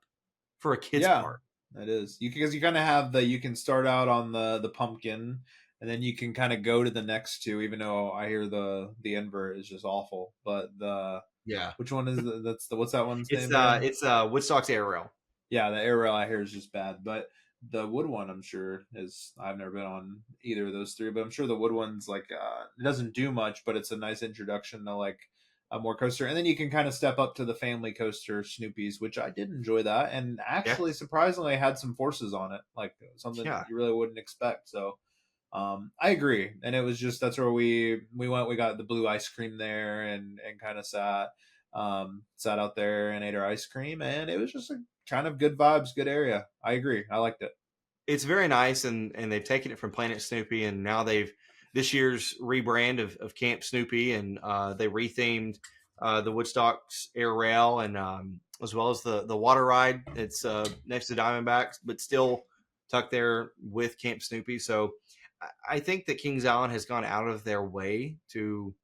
for a kids Yeah, park. that is. Because you kind of have you can start out on the pumpkin, and then you can kind of go to the next two. Even though I hear the invert is just awful, but Yeah. which one is what's that one's It's name again? Woodstock's Air Rail. Yeah, the air rail I hear is just bad, but the wood one I'm sure is. I've never been on either of those three, but I'm sure the wood one's like it doesn't do much, but it's a nice introduction to like a more coaster, and then you can kind of step up to the family coaster Snoopy's, which I did enjoy that, and Yeah. actually surprisingly had some forces on it, like something Yeah. you really wouldn't expect. So I agree, and it was just that's where we went. We got the blue ice cream there, and kind of sat. Sat out there and ate our ice cream, and it was just a kind of good vibes, good area. I agree. I liked it. It's very nice, and they've taken it from Planet Snoopy, and now they've this year's rebrand of Camp Snoopy, and they rethemed the Woodstock's air rail, and as well as the water ride. It's next to Diamondbacks, but still tucked there with Camp Snoopy. So I think that Kings Island has gone out of their way to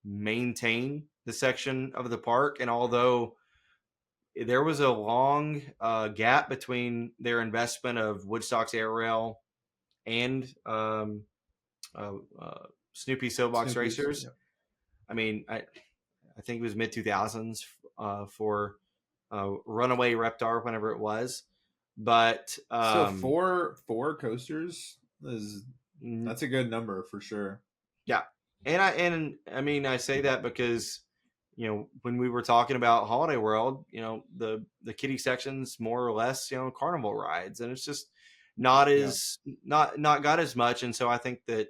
maintain the section of the park, and although there was a long gap between their investment of Woodstock's air rail and uh, uh, Snoopy Soapbox Snoopy's. Racers. Yeah. I mean, I think it was mid 2000s for Runaway Reptar, whenever it was. But Still, four coasters is that's a good number for sure. yeah, and I mean I say that because when we were talking about Holiday World, the kiddie sections more or less carnival rides, and it's just not Yeah. as not got as much, and so I think that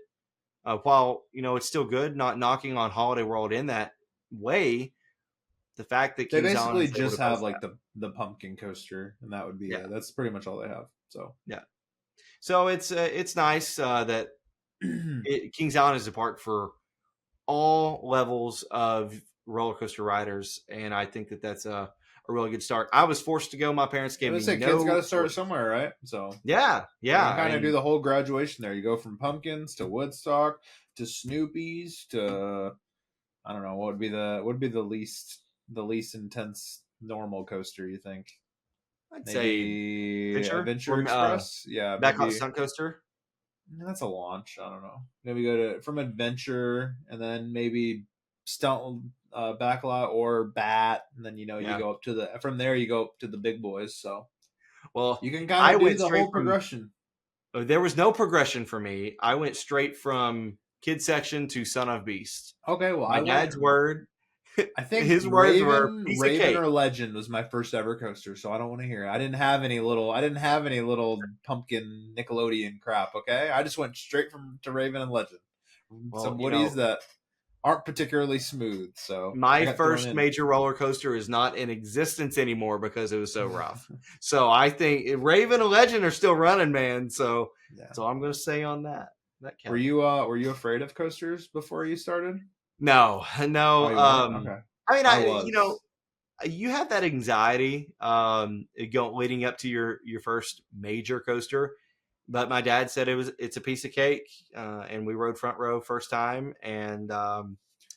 while it's still good, not knocking on Holiday World in that way, the fact that They Kings Island basically is able just to have boast like that, the pumpkin coaster, and that would be yeah, it. That's pretty much all they have. So yeah. So it's nice that Kings Island is a park for all levels of roller coaster riders, and I think that that's a really good start. I was forced to go. My parents I gave would me say kids got no to start choice. somewhere, right? So Yeah, you can yeah, kind of do and the whole graduation there. You go from pumpkins to Woodstock to Snoopy's to I don't know what would be the least intense normal coaster you think? I'd say Maybe Adventure Adventure from Express? Yeah, Backlot maybe Stunt Coaster. that's a launch. I don't know. Maybe go to from Adventure and then maybe Stunt Backlot or Bat, and then you Yeah. go up to the from there you go up to the big boys. So Well, you can kind I of do went the straight whole from. progression. There was no progression for me. I went straight from kid section to Son of Beast. Okay, well My I went. dad's word, I think his words were piece of Raven cake. or Legend was my first ever coaster, so I don't want to hear it. I didn't have any little pumpkin Nickelodeon crap. Okay, I just went straight from to Raven and Legend. Well, Some woodies that aren't particularly smooth, so I my got thrown first in. major roller coaster is not in existence anymore because it was so rough. So I think Raven and Legend are still running, man. So Yeah. so I'm going to say on that Were you afraid of coasters before you started? No, Oh, no. you weren't. Okay. I mean, I was. you have that anxiety leading up to your first major coaster. But my dad said it's a piece of cake, and we rode front row first time, and I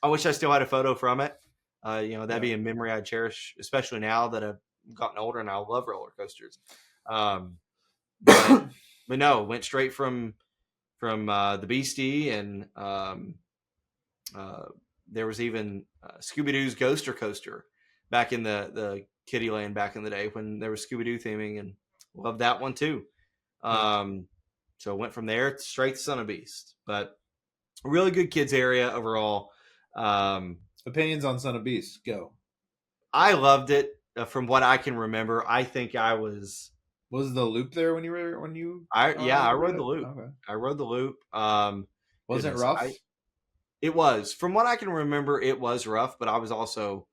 wish I still had a photo from it. That'd Yeah. be a memory I cherish, especially now that I've gotten older and I love roller coasters. Um, but but no, went straight from the Beastie, and uh, there was even Scooby Doo's Ghoster Coaster back in the Kiddie Land back in the day when there was Scooby Doo theming, and loved that one too. Yeah. Um, so went from there straight to Son of Beast, but a really good kids area overall. Um, Opinions on Son of Beast. Go. I loved it from what I can remember. I think I was Was the loop there when you I rode rode the it? loop. Okay. I rode the loop. Wasn't it Goodness, I rough? it was from what I can remember. It was rough, but I was also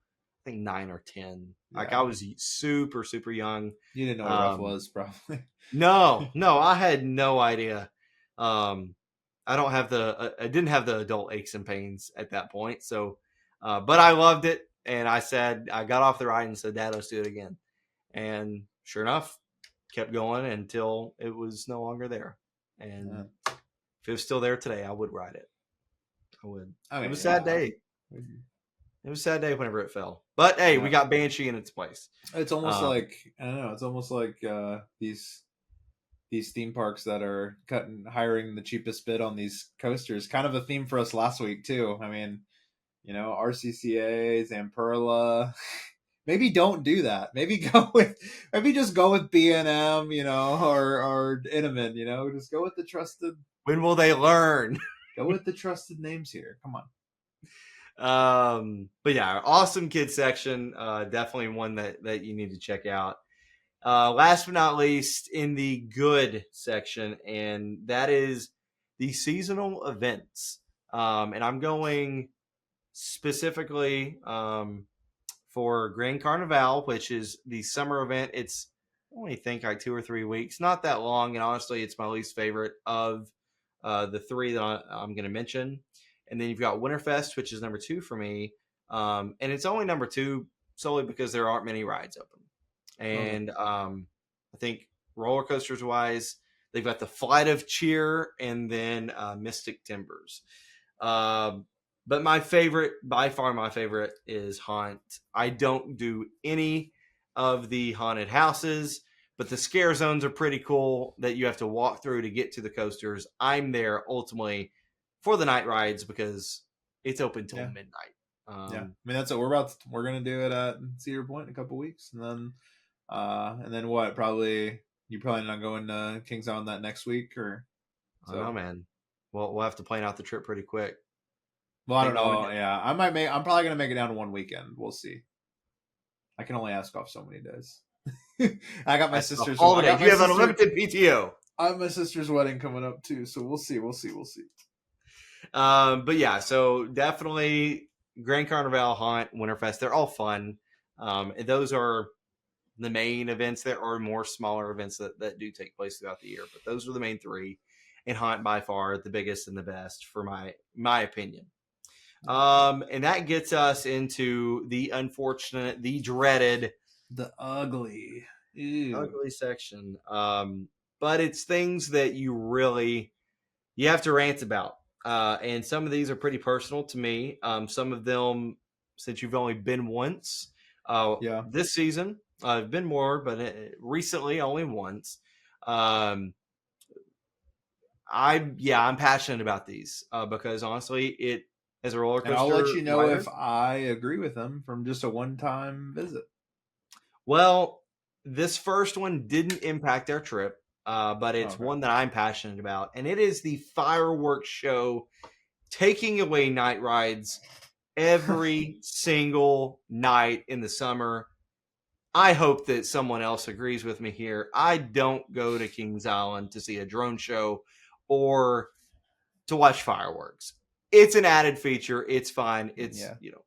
I think 9 or 10. Like I Yeah. was super super young. You didn't know what rough Um, was, probably. no, I had no idea. I don't have I didn't have the adult aches and pains at that point. So, but I loved it, and I got off the ride and said, "Dad, let's do it again." And sure enough, kept going until it was no longer there. Yeah. And if it was still there today, I would ride it. I would. I It mean, was a sad yeah. day. It was a sad day whenever it fell. But hey, we Yeah. got Banshee in its place. It's almost Um, like I don't know. It's almost like these theme parks that are hiring the cheapest bid on these coasters. Kind of a theme for us last week too. I mean, RCCA, Zamperla. Maybe don't do that. Maybe just go with B&M, or Intamin, just when will they learn? go with the trusted names here. Come on. But yeah, awesome kid section. Definitely one that you need to check out. Last but not least, in the good section, and that is the seasonal events. And I'm going specifically. for Grand Carnival, which is the summer event. It's I only think like 2 or 3 weeks, not that long, and honestly, it's my least favorite of the three that I'm going to mention. And then you've got Winterfest, which is number two for me, and it's only number two solely because there aren't many rides open. Okay. And I think roller coasters wise, they've got the Flight of Cheer and then Mystic Timbers. Um, but my favorite, by far my favorite, is Haunt. I don't do any of the haunted houses, but the scare zones are pretty cool that you have to walk through to get to the coasters. I'm there ultimately for the night rides because it's open till Yeah. midnight. Yeah, I mean that's what we're gonna do it at Cedar Point in a couple weeks, and then what? Probably you probably not going to Kings Island that next week or I don't know, so. man. Well, we'll have to plan out the trip pretty quick. Well, I don't Think going know. Yeah, I might make. I'm probably gonna make it down to one weekend. We'll see. I can only ask off so many days. I got my that's the sister's. I holiday. got my You have sister, unlimited PTO. I have my sister's wedding coming up too, so we'll see. But yeah, so definitely Grand Carnival, Haunt, Winterfest, they're all fun. And those are the main events. There are more smaller events that do take place throughout the year, but those are the main three. And Haunt by far the biggest and the best for my opinion. And that gets us into the unfortunate, the dreaded, The ugly. Ew. ugly section. But it's things that you have to rant about. And some of these are pretty personal to me. Some of them, since you've only been once Yeah. this season, I've been more, but recently only once. Um, I'm passionate about these because honestly, it as a roller And I'll coaster let you know rider. if I agree with them from just a one-time visit. Well, this first one didn't impact our trip, but it's Okay. one that I'm passionate about, and it is the fireworks show taking away night rides every single night in the summer. I hope that someone else agrees with me here. I don't go to Kings Island to see a drone show or to watch fireworks. It's an added feature. It's fine. It's, Yeah. you know,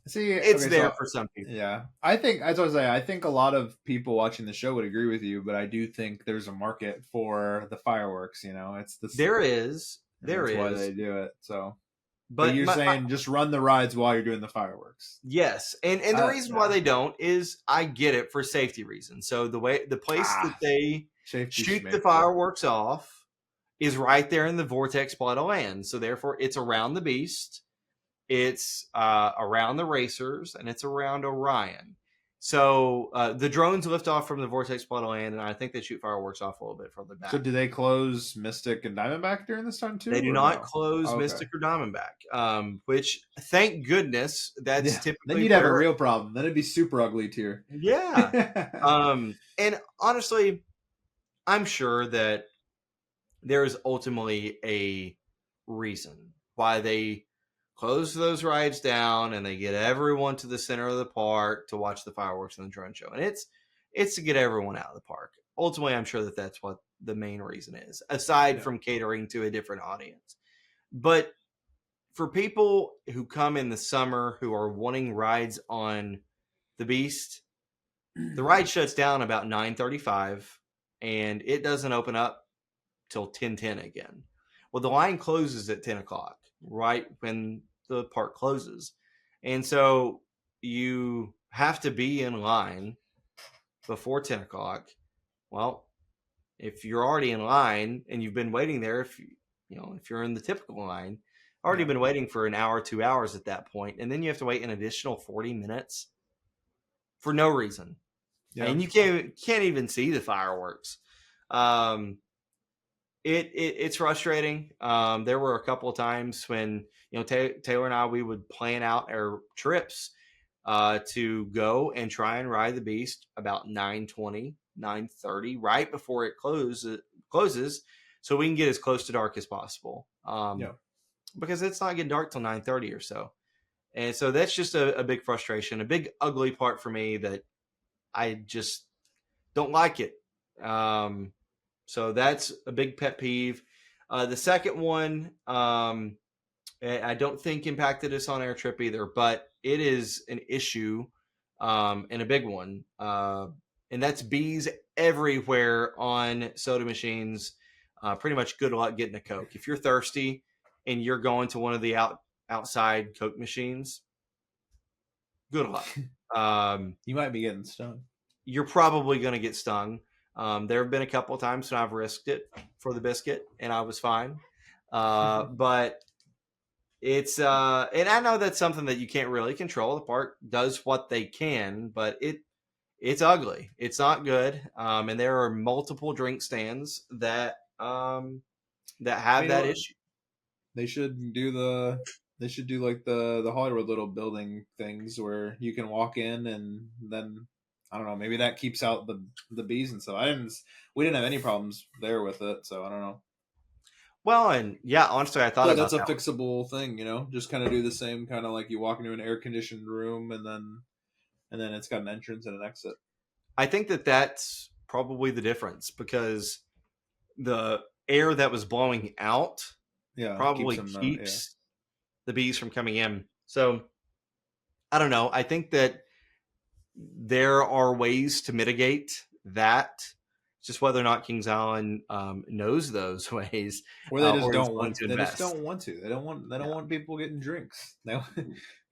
See, it's okay, there so for some people. yeah, I think as I was saying, I think a lot of people watching the show would agree with you, but I do think there's a market for the fireworks. It's this, There is, and there that's why is, they do it. So, but but you're saying just run the rides while you're doing the fireworks. yes, and the reason why Yeah. they don't is I get it for safety reasons. So the place that they Safety shoot the schmafety. fireworks off is right there in the vortex plot of land. So therefore, it's around the beast, it's around the racers, and it's around Orion. So the drones lift off from the vortex plot of land, and I think they shoot fireworks off a little bit further So, back. do they close Mystic and Diamondback during this time They too, do or not no? close Okay. Mystic or Diamondback, which thank goodness that's Yeah. Then typically you'd have a where. real problem. Then it'd be super ugly tier. Yeah. And honestly, I'm sure that there is ultimately a reason why they close those rides down and they get everyone to the center of the park to watch the fireworks and the drone show. And it's to get everyone out of the park. Ultimately, I'm sure that that's what the main reason is, aside Yeah. from catering to a different audience. But for people who come in the summer who are wanting rides on the Beast, the ride shuts down about 9:35 and it doesn't open up till 10:10 again. Well, the line closes at 10 o'clock, right when the park closes. And so you have to be in line before 10 o'clock. Well, if you're already in line and you've been waiting there, if you're in the typical line, already Yeah. been waiting for an hour, 2 hours at that point, and then you have to wait an additional 40 minutes for no reason. Yeah. And you can't even see the fireworks. Um, it's frustrating. There were a couple of times when Taylor and I we would plan out our trips to go and try and ride the Beast about 9:20, 9:30, right before it closes, so we can get as close to dark as possible. Yeah. Because it's not getting dark till 9:30 or so, and so that's just a big frustration, a big ugly part for me that I just don't like it. So that's a big pet peeve. The second one, I don't think impacted us on our trip either, but it is an issue and a big one. And that's bees everywhere on soda machines. Pretty much good luck getting a Coke. If you're thirsty and you're going to one of the outside Coke machines, good luck. You might be getting stung. You're probably going to get stung. There have been a couple of times when I've risked it for the biscuit and I was fine. But it's and I know that's something that you can't really control. The park does what they can, but it's ugly. It's not good. And there are multiple drink stands that I have mean, that what issue. they should do they should do like the Hollywood little building things where you can walk in and then I don't know, maybe that keeps out the bees and stuff. We didn't have any problems there with it, so I don't know. Well, and yeah, honestly, I I thought feel like about that's a that. fixable thing, just kind of do the same kind of like you walk into an air conditioned room and then it's got an entrance and an exit. I think that that's probably the difference because the air that was blowing out Yeah, keeps probably them out. Yeah. keeps the bees from coming in. So I don't know. I think that there are ways to mitigate that. Just whether or not Kings Island knows those ways Or they just or is don't willing want. to They just invest. don't want to. They don't want. They don't Yeah. want people getting drinks. They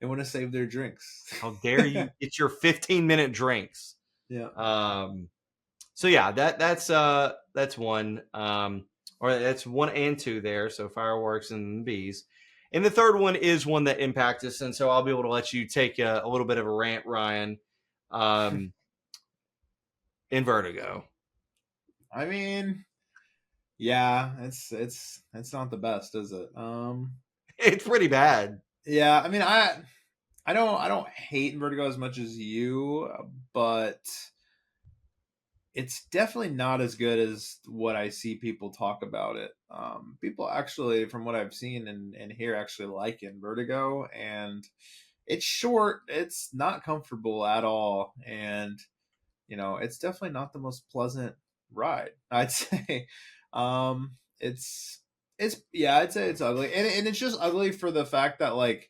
want to save their drinks. How dare you get your 15-minute drinks? Yeah. Um, so yeah, that's one. Or that's one and two there. So fireworks and bees. And the third one is one that impacts us, and so I'll be able to let you take a little bit of a rant, Ryan. Um, in Vertigo. I mean, yeah, it's not the best, is it? It's pretty bad. Yeah. I mean, I don't hate Vertigo as much as you, but it's definitely not as good as what I see people talk about it. People actually, from what I've seen and hear, actually like in Vertigo, and it's short. It's not comfortable at all, and it's definitely not the most pleasant ride. I'd say, it's yeah, I'd say it's ugly, and it's just ugly for the fact that like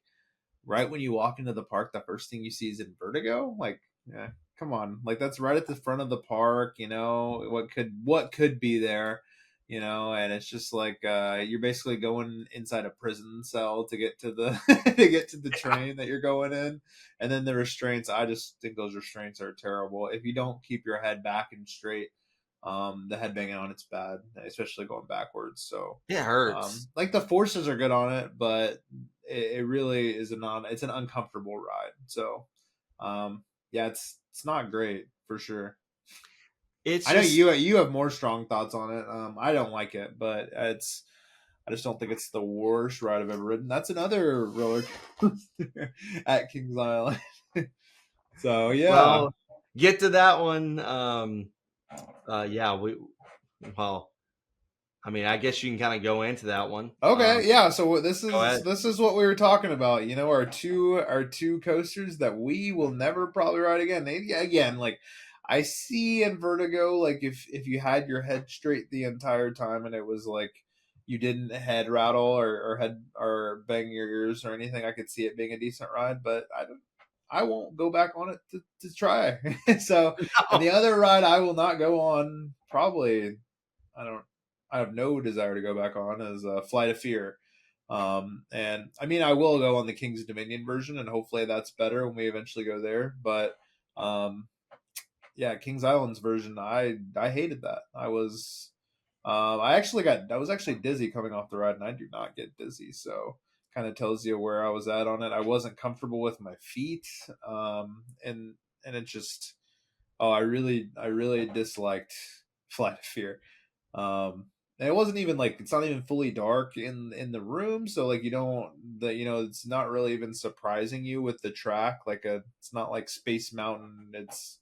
right when you walk into the park, the first thing you see is in Vertigo. Like, yeah, come on, like that's right at the front of the park. What could be there, and it's just like you're basically going inside a prison cell to get to the to get to the train that you're going in, and then the restraints. I just think those restraints are terrible. If you don't keep your head back and straight, the head banging on it's bad, especially going backwards. So It hurts. like the forces are good on it, but it really is it's an uncomfortable ride. So yeah, it's not great for sure. It's I know just you have more strong thoughts on it. I don't like it, but I just don't think it's the worst ride I've ever ridden. That's another roller coaster at Kings Island. So yeah. well, get to that one. Yeah, we well, I mean, I guess you can kind of go into that one. Okay, yeah. So this Go is ahead. this is what we were talking about. Our two coasters that we will never probably ride again. Again, like I see in Vertigo, like if you had your head straight the entire time and it was like you didn't head rattle or head or bang your ears or anything, I could see it being a decent ride. But I won't go back on it to try. So, and the other ride I will not go on probably. I don't. I have no desire to go back on is Flight of Fear. And I mean, I will go on the King's Dominion version, and hopefully that's better when we eventually go there. But um, yeah, Kings Island's version, I hated that. I was actually dizzy coming off the ride, and I do not get dizzy, so kind of tells you where I was at on it. I wasn't comfortable with my feet, and it just I really disliked Flight of Fear. And it wasn't even like it's not even fully dark in the room, so like you don't the it's not really even surprising you with the track. It's not like Space Mountain. It's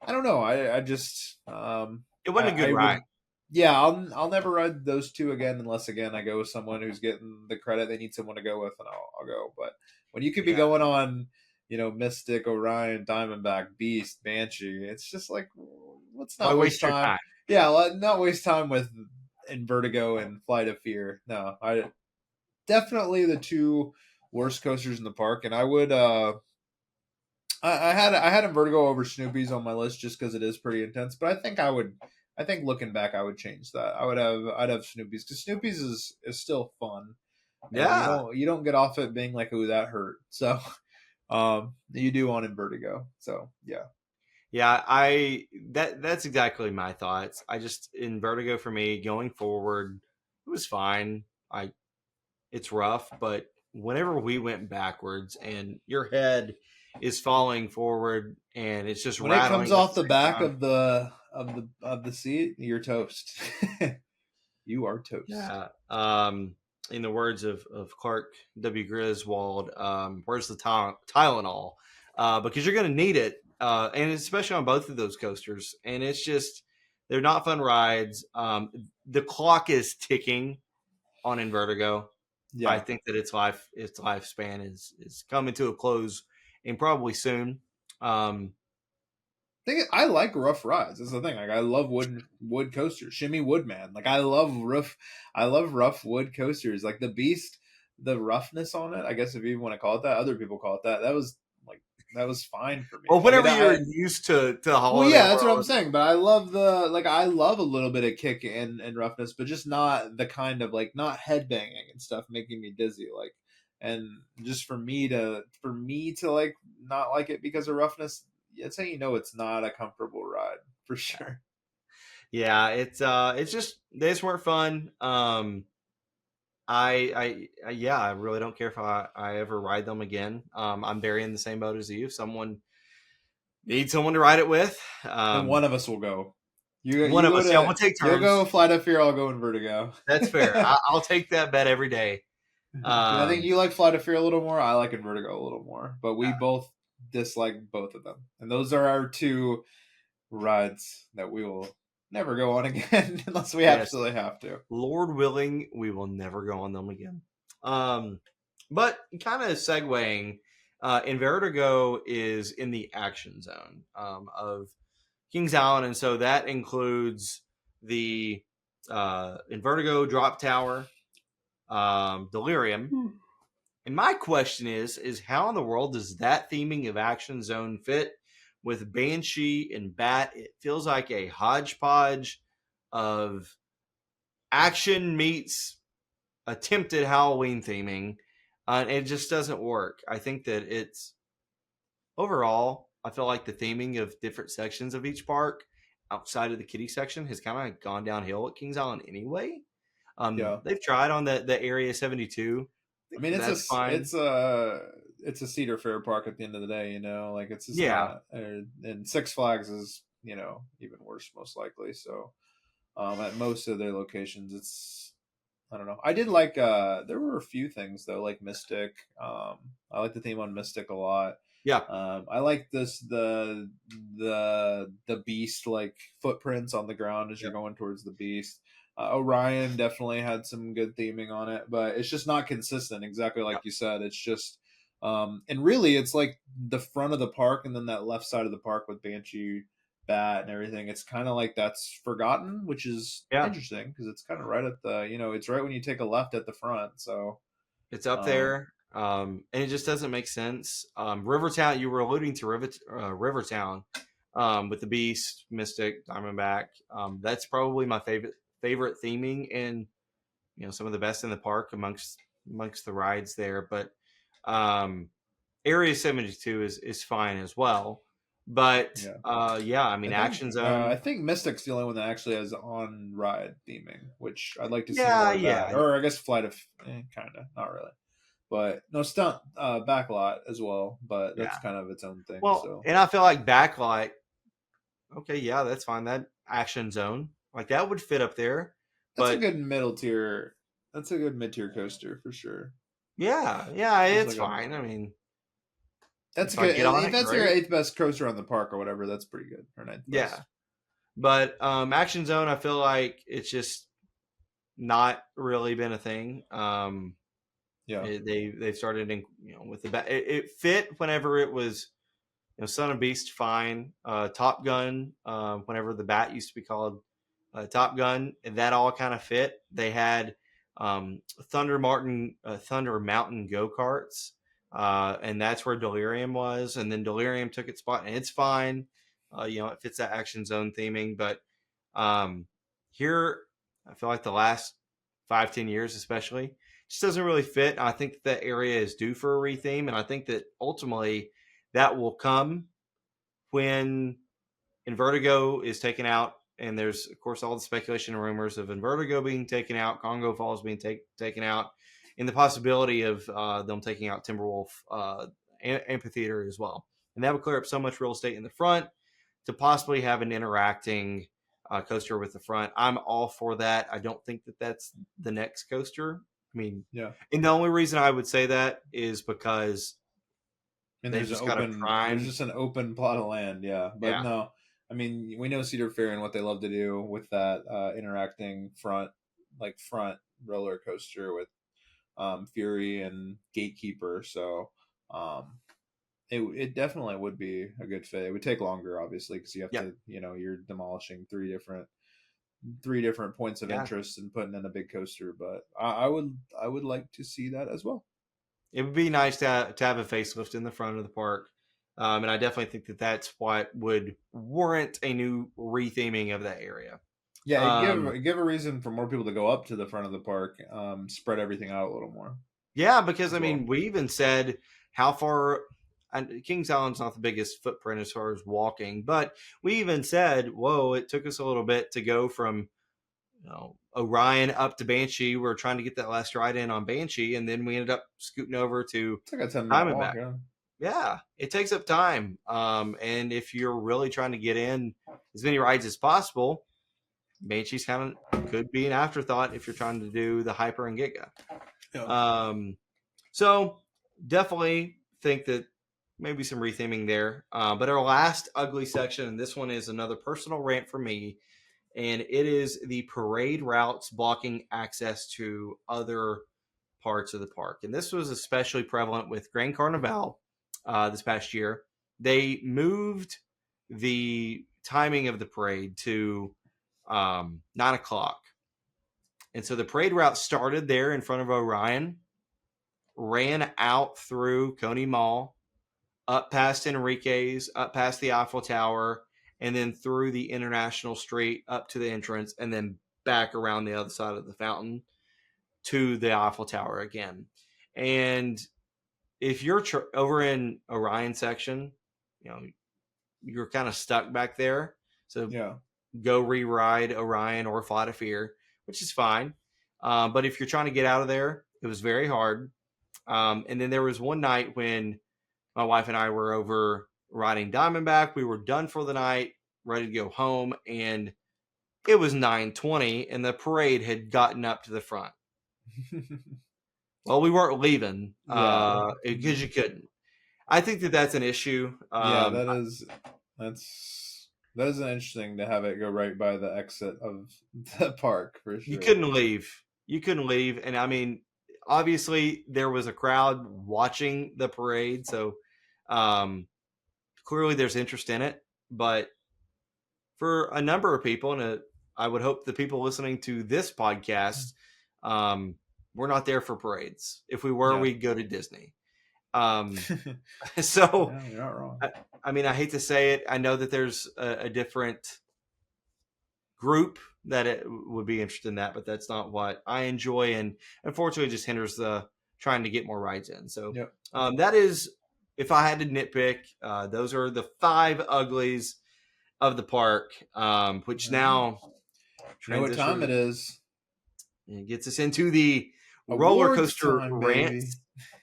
I don't know. I just It I wasn't a good I ride. would yeah, I'll never ride those two again unless again I go with someone who's getting the credit they need someone to go with, and I'll go. But when you could be Yeah. going on, Mystic, Orion, Diamondback, Beast, Banshee, it's just like let's Why not waste waste your time. time? Yeah, not waste time with in Vertigo and Flight of Fear. No, I definitely the two worst coasters in the park, and I had Vertigo over Snoopy's on my list just because it is pretty intense. But I think looking back, I would change that. I'd have Snoopy's because Snoopy's is still fun, and Yeah. you don't get off it being like, ooh, that hurt. So, you do on in Vertigo. So yeah, Yeah, that's exactly my thoughts. I just in Vertigo for me going forward, it was fine. I it's rough, but whenever we went backwards and your head is falling forward and it's just when it comes rattling at off the the same back time. of the seat, you're toast. You are toast. Yeah. In the words of Clark W. Griswold, where's the Tylenol? Because you're going to need it, and especially on both of those coasters. And it's just they're not fun rides. The clock is ticking on Invertigo. I Yeah. think that its lifespan is coming to a close, and probably soon. Um, I like rough rides. That's the thing. Like I love wood coasters. Shimmy Woodman. Like I love rough wood coasters. Like the Beast, the roughness on it. I guess if you want to call it that, other people call it that. That was like that was fine for me. well, Like whenever you're I used to well, Holiday yeah, that's what I'm World, saying. But I love a little bit of kick and roughness, but just not the kind of like not headbanging and stuff making me dizzy. Like and just for me to like not like it because of roughness, that's how you know it's not a comfortable ride for sure. yeah, it's just they just weren't fun. Yeah, I really don't care if I ever ride them again. I'm very in the same boat as you. If someone needs someone to ride it with, Then one of us will go. one You of go us, yeah, we'll to take you'll turns. go Flight of Fear. I'll go in Vertigo. That's fair. I'll take that bet every day. Because I think Um, you like Flight of Fear a little more. I like Invertigo a little more, but we both dislike both of them, and those are our two rides that we will never go on again unless we yes, absolutely have to. Lord willing, we will never go on them again. Um, but kind of segueing, Invertigo is in the action zone of Kings Island, and so that includes the Invertigo Drop Tower, Delirium. And my question is how in the world does that theming of Action Zone fit with Banshee and Bat? It feels like a hodgepodge of action meets attempted Halloween theming. It just doesn't work. I think that it's overall, I feel like the theming of different sections of each park outside of the kiddie section has kind of gone downhill at Kings Island anyway. Yeah, They've tried on the Area 72. I I think mean that's fine. it's a Cedar Fair park at the end of the day. Like it's just Yeah, not. And Six Flags is even worse most likely. So at most of their locations, it's I don't know. I did like there were a few things though, like Mystic. I like the theme on Mystic a lot. yeah, I like the beast like footprints on the ground as yeah, you're going towards the beast. Orion definitely had some good theming on it, but it's just not consistent. Exactly yeah. like you said, it's just and really it's like the front of the park and then that left side of the park with Banshee, Bat, and everything. It's kind of like that's forgotten, which is Yeah. interesting because it's kind of right at the it's right when you take a left at the front. So It's up um, there, and it just doesn't make sense. Rivertown, you were alluding to Rivertown with the Beast, Mystic, Diamondback. That's probably my favorite theming, and some of the best in the park amongst the rides there. But um, Area 72 is fine as well. But yeah. yeah, I mean, Action I Zone. think Mystic's the only one that actually has on ride theming, which I'd like to see Yeah, more of that. yeah, Or I guess Flight of kind of not really, but no stunt backlot as well. But yeah. that's kind of its own thing. Well, So and I feel like Backlight. Okay, yeah, that's fine. That Action Zone, like that would fit up there. that's a But good middle tier. That's a good mid tier coaster for sure. yeah, Feels it's like a fine. I mean, that's if I good. get on If it, that's your great. eighth best coaster on the park or whatever, that's pretty good. Or ninth Yeah, best. but Action Zone, I feel like it's just not really been a thing. Yeah, They've started in with the it fit whenever it was Son of Beast fine. Top Gun, whenever the bat used to be called Top Gun, and that all kind of fit. They had Thunder Mountain go karts and that's where Delirium was. And then Delirium took its spot, and it's fine. It fits that action zone theming. But here, I feel like the last 5-10 years, especially, just doesn't really fit. I think that area is due for a retheme, and I think that ultimately that will come when Invertigo is taken out. And there's, of course, all the speculation and rumors of Invertigo being taken out, Congo Falls being taken out, and the possibility of them taking out Timberwolf Amphitheater as well. And that would clear up so much real estate in the front to possibly have an interacting coaster with the front. I'm all for that. I don't think that that's the next coaster. I mean, Yeah. and the only reason I would say that is because And they've just got a there's prime. just an open plot of land, yeah. But Yeah. no, I mean, we know Cedar Fair and what they love to do with that interacting front roller coaster with Fury and Gatekeeper. So it definitely would be a good fit. It would take longer, obviously, because you have Yeah. to, you're demolishing three different points of Yeah. interest and putting in a big coaster. But I would like to see that as well. It would be nice to have a facelift in the front of the park. And I definitely think that that's what would warrant a new retheming of that area. Yeah, Um, give a reason for more people to go up to the front of the park. Spread everything out a little more yeah, because I as well. mean, we even said how far. And Kings Island's not the biggest footprint as far as walking, but we even said, "Whoa!" It took us a little bit to go from Orion up to Banshee. We are trying to get that last ride in on Banshee, and then we ended up scooting over to It's like a 10-minute walk. Diamondback. Yeah. Yeah, it takes up time. And if you're really trying to get in as many rides as possible, Banshee's kind of could be an afterthought if you're trying to do the Hyper and Giga. Yeah. So definitely think that maybe some retheming there. But our last ugly section, and this one is another personal rant for me, and it is the parade routes blocking access to other parts of the park. And this was especially prevalent with Grand Carnival this past year. They moved the timing of the parade to 9 o'clock. And so the parade route started there in front of Orion, ran out through Coney Mall, up past Enrique's, up past the Eiffel Tower, and then through the International Street up to the entrance, and then back around the other side of the fountain to the Eiffel Tower again. And if you're over in Orion section, you're kind of stuck back there. So Yeah. go re-ride Orion or Flight of Fear, which is fine. But if you're trying to get out of there, it was very hard. And then there was one night when my wife and I were over riding Diamondback. We were done for the night, ready to go home, and it was 9:20, and the parade had gotten up to the front. Well, we weren't leaving Yeah. because you couldn't. I think that that's an issue. Yeah, that is an interesting to have it go right by the exit of the park for You sure. couldn't leave. You couldn't leave, and I mean, obviously there was a crowd watching the parade, so clearly there's interest in it. But for a number of people, and I would hope the people listening to this podcast, we're not there for parades. If we were, Yeah. we'd go to Disney. So, Yeah, you're not wrong. I mean, I hate to say it. I know that there's a different group that it would be interested in that, but that's not what I enjoy, and unfortunately, it just hinders the trying to get more rides in. So, Yep. that is, if I had to nitpick, those are the 5 uglies of the park, which now You know what time it is? It gets us into the roller Awards coaster time, baby. rants,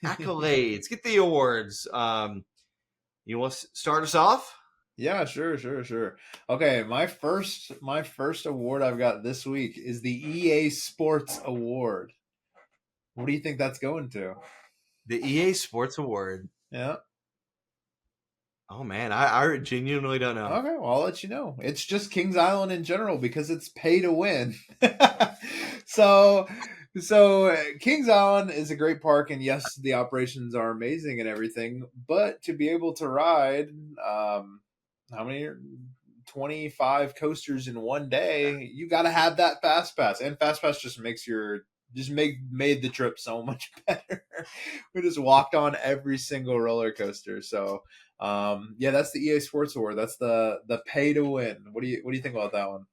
accolades. Get the awards. You want to start us off? Yeah, sure. Okay, my first award I've got this week is the EA Sports Award. What do you think that's going to? The EA Sports Award. Yeah. Oh man, I genuinely don't know. Okay, well, I'll let you know. It's just Kings Island in general because it's pay to win. so Kings Island is a great park, and yes, the operations are amazing and everything. But to be able to ride, how many? 25 coasters in one day. You got to have that fast pass, and fast pass just makes your just made the trip so much better. We just walked on every single roller coaster. So yeah, that's the EA Sports Award. That's the pay to win. What do you think about that one?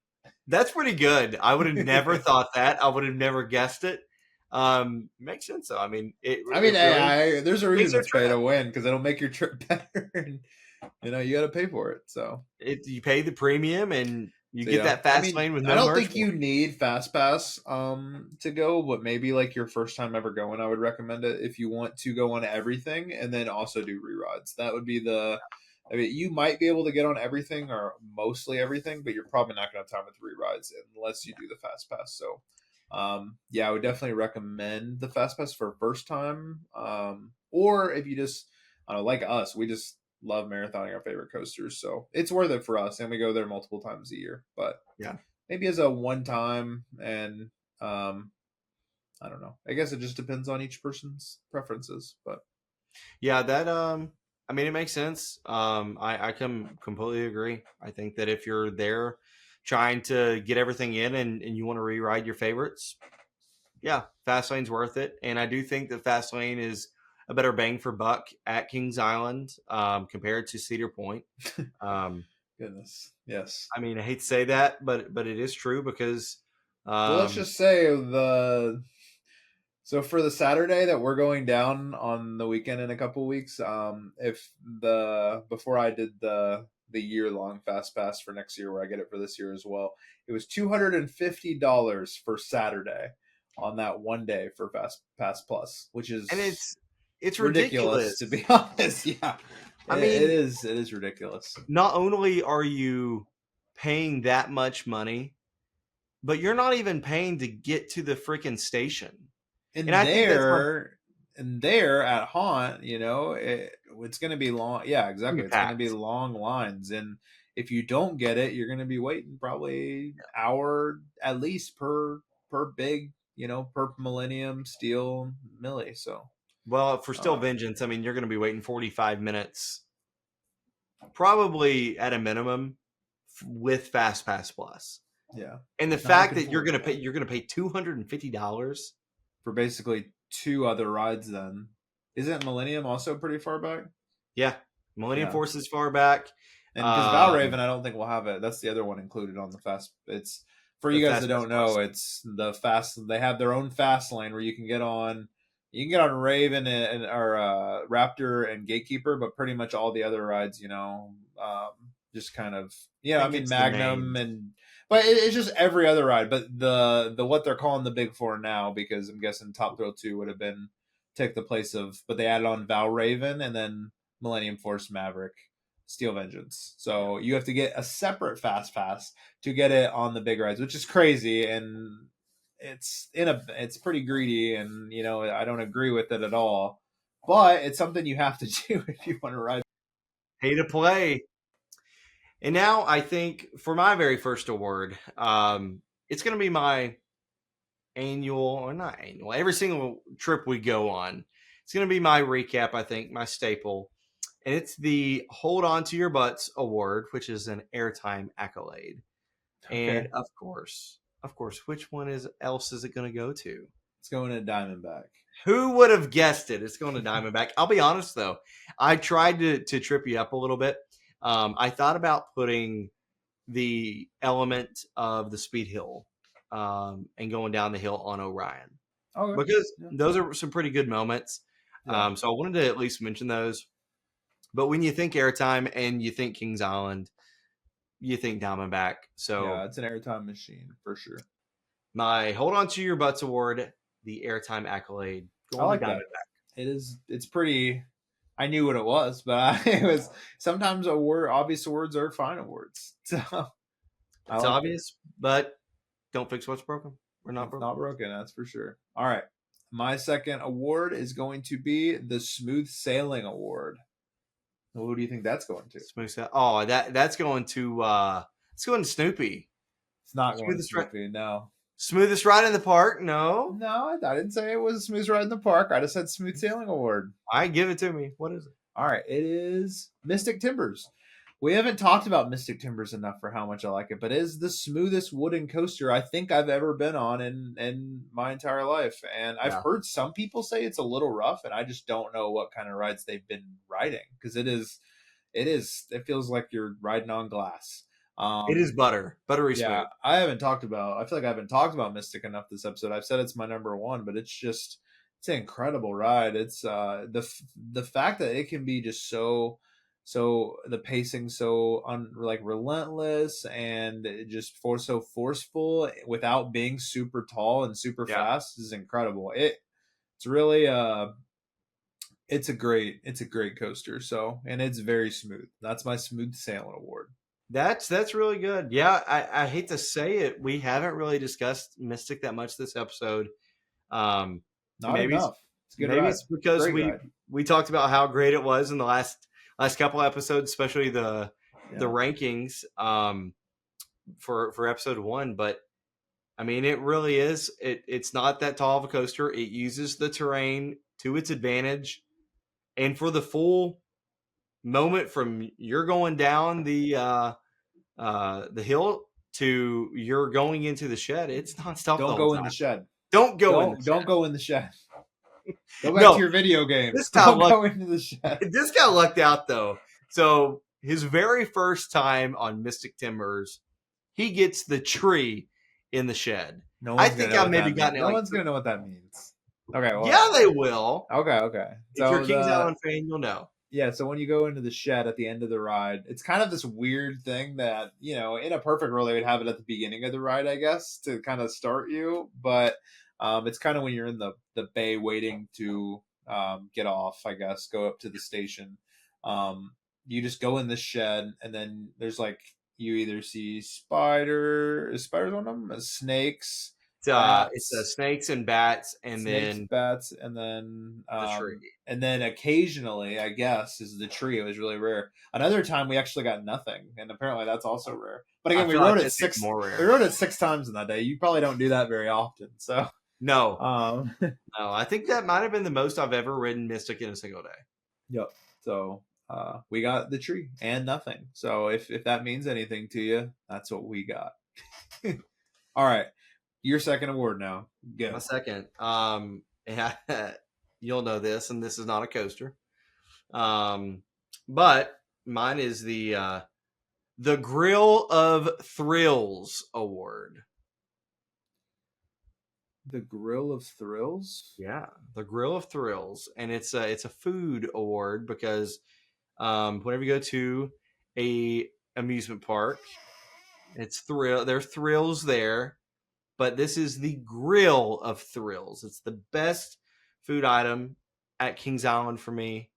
That's pretty good. I would have never thought that. I would have never guessed it. Makes sense though. I mean, I mean, it really there's a makes reason our it's pay trip. to win because it'll make your trip better, and you got to pay for it. So You pay the premium and you So get yeah, that I fast mean, lane with I no don't merge think you points. need Fast Pass to go, but maybe like your first time ever going, I would recommend it if you want to go on everything and then also do rerides. That would be the. I mean, you might be able to get on everything or mostly everything, but you're probably not going to have time with rerides unless you do the Fast Pass. So, yeah, I would definitely recommend the Fast Pass for first time. Or if you just, like us, we just love marathoning our favorite coasters, so it's worth it for us, and we go there multiple times a year. But Yeah. maybe as a one time, and I don't know. I guess it just depends on each person's preferences. But Yeah, that I mean it makes sense. I can completely agree. I think that if you're there trying to get everything in and you want to rewrite your favorites, yeah, Fastlane's worth it. And I do think that Fastlane is a better bang for buck at Kings Island compared to Cedar Point. Um, goodness, yes. I mean, I hate to say that, but it is true because Well, let's um, just say the so for the Saturday that we're going down on the weekend in a couple weeks, if the before I did the year long fast pass for next year, where I get it for this year as well, it was $250 for Saturday on that one day for Fast Pass Plus, which and is it's ridiculous to ridiculous. be honest. Yeah, I it mean, is. It is ridiculous. not only are you paying that much money, but you're not even paying to get to the freaking station. And And I think that's my there at Haunt, it's going to be long. Yeah, be exactly. It's going to be packed. long lines, and if you don't get it, you're going to be waiting probably hour at least per big, per Millennium Steel Millie. So, Well, for Still um, Vengeance, I mean, you're going to be waiting 45 minutes, probably at a minimum, with Fast Pass Plus. yeah, And the not fact looking that forward to that you're going to pay $250. for basically two other rides. Then isn't Millennium also pretty far back? Yeah, Millennium Yeah. Force is far back. And because Valraven, Um, I don't think we'll have it. That's the other one included on the fast. It's for the you guys that Fast Pass don't Plus. know. It's the fast. They have their own fast lane where you can get on. You can get on Raven or Raptor and Gatekeeper, but pretty much all the other rides, just kind of I I think mean it's the Magnum main. but it's just every other ride. But the what they're calling the Big Four now, because I'm guessing Top Thrill 2 would have been take the place of, but they added on Valraven and then Millennium Force Maverick Steel Vengeance. Yeah. So you have to get a separate fast pass to get it on the big rides, which is crazy, and it's pretty greedy, and I don't agree with it at all. But it's something you have to do if you want to ride. Pay to play. And now I think for my very first award, it's going to be my annual, or not annual, every single trip we go on. It's going to be my recap, I think, my staple. And it's the Hold On to Your Butts Award, which is an airtime accolade. And Okay, of course, which one is else is it going to go to? it's going to Diamondback. Who would have guessed it? It's going to Diamondback. I'll be honest though, I tried to trip you up a little bit. I thought about putting the element of the speed hill and going down the hill on Orion Okay, because yeah, those are some pretty good moments. yeah, So I wanted to at least mention those. But when you think airtime and you think Kings Island, you think Diamondback. yeah. So It's an airtime machine for sure. my Hold On to Your Butts Award, the airtime accolade, I going to like that. Diamondback. It is. It's pretty. I knew what it was, but it was sometimes obvious awards are fine awards. So I It's liked it. obvious, but don't fix what's broken. We're not It's broken not boys. broken, that's for sure. All right. My second award is going to be the Smooth Sailing Award. Who do you think that's going to? Smooth Sailing. Oh, that's going to it's going to Snoopy. It's not going to Smoothest ride, Snoopy. No. smoothest ride in the park. No, No, I didn't say it was a smooth ride in the park. I just said Smooth Sailing Award. I give it to me. What is it? All right. It is Mystic Timbers. We haven't talked about Mystic Timbers enough for how much I like it, but it is the smoothest wooden coaster I think I've ever been on in my entire life. And I've Yeah, heard some people say it's a little rough, and I just don't know what kind of rides they've been riding because it feels like you're riding on glass. it is buttery Yeah, smooth. I feel like I haven't talked about Mystic enough this episode. I've said it's my number one, but it's an incredible ride. It's the fact that it can be just the pacing so like relentless and it just so forceful without being super tall and super Yeah. fast is incredible. It's really it's a great coaster. So, and it's very smooth. That's my smooth sailing award. That's really good. Yeah, I hate to say it, we haven't really discussed Mystic that much this episode. Um, Not maybe it's enough. It's a good maybe ride. it's because Great ride. we talked about how great it was in the last couple episodes, especially the Yeah. rankings for episode one. But I mean, it really is. It's not that tall of a coaster. It uses the terrain to its advantage, and for the full moment from you're going down the hill to you're going into the shed, it's nonstop the Don't whole go in time. the shed. Don't go in the Don't go in the shed. Go back to no. your video games. This guy Don't lucked. go into the shed. This guy lucked out though. So his very first time on Mystic Timbers, he gets the tree in the shed. No I one's gonna think know I've what maybe that means. gotten it No like one's gonna know what that means. Okay, yeah, well, they will. okay. If you're a So Kings Island fan, you'll know. yeah, so when you go into the shed at the end of the ride, it's kind of this weird thing that, in a perfect world, they would have it at the beginning of the ride, I guess, to kind of start you. But it's kind of when you're in the bay waiting to get off, I guess, go up to the station. Um, you just go in the shed, and then there's like, you either see spiders on them, snakes, It's bats, snakes and bats, and snakes, then bats, the tree. and then occasionally, I guess, is the tree. It was really rare. Another time we actually got nothing, and apparently that's also rare. But I again, feel like that's even more We rare. wrote it 6 times in that day. You probably don't do that very often. So, No, um, no, I think that might have been the most I've ever ridden Mystic in a single day. yep. So we got the tree and nothing. So if that means anything to you, that's what we got. All right, your second award now. My Go. second, yeah, you'll know this, and this is not a coaster. But mine is the Grill of Thrills Award. The Grill of Thrills. Yeah, the Grill of Thrills, and it's a food award because whenever you go to a amusement park, there are thrills there, but this is the Grill of Thrills. It's the best food item at Kings Island for me,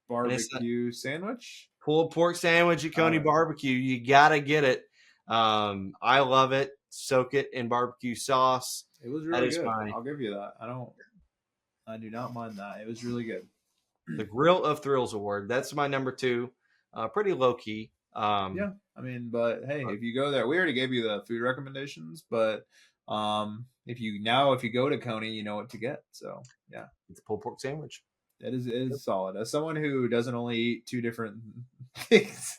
and it's a Barbecue sandwich. pulled pork sandwich at Coney Barbecue. You gotta get it. I love it. Soak it in barbecue sauce. It was That really is good. my I'll give you that. I do not mind that. It was really good. the Grill of Thrills Award. That's my number two. Pretty low key. Yeah, I mean, but hey, if you go there, we already gave you the food recommendations, but if you go to Coney, you know what to get. So yeah, It's a pulled pork sandwich. it is solid. As someone who doesn't only eat two different things,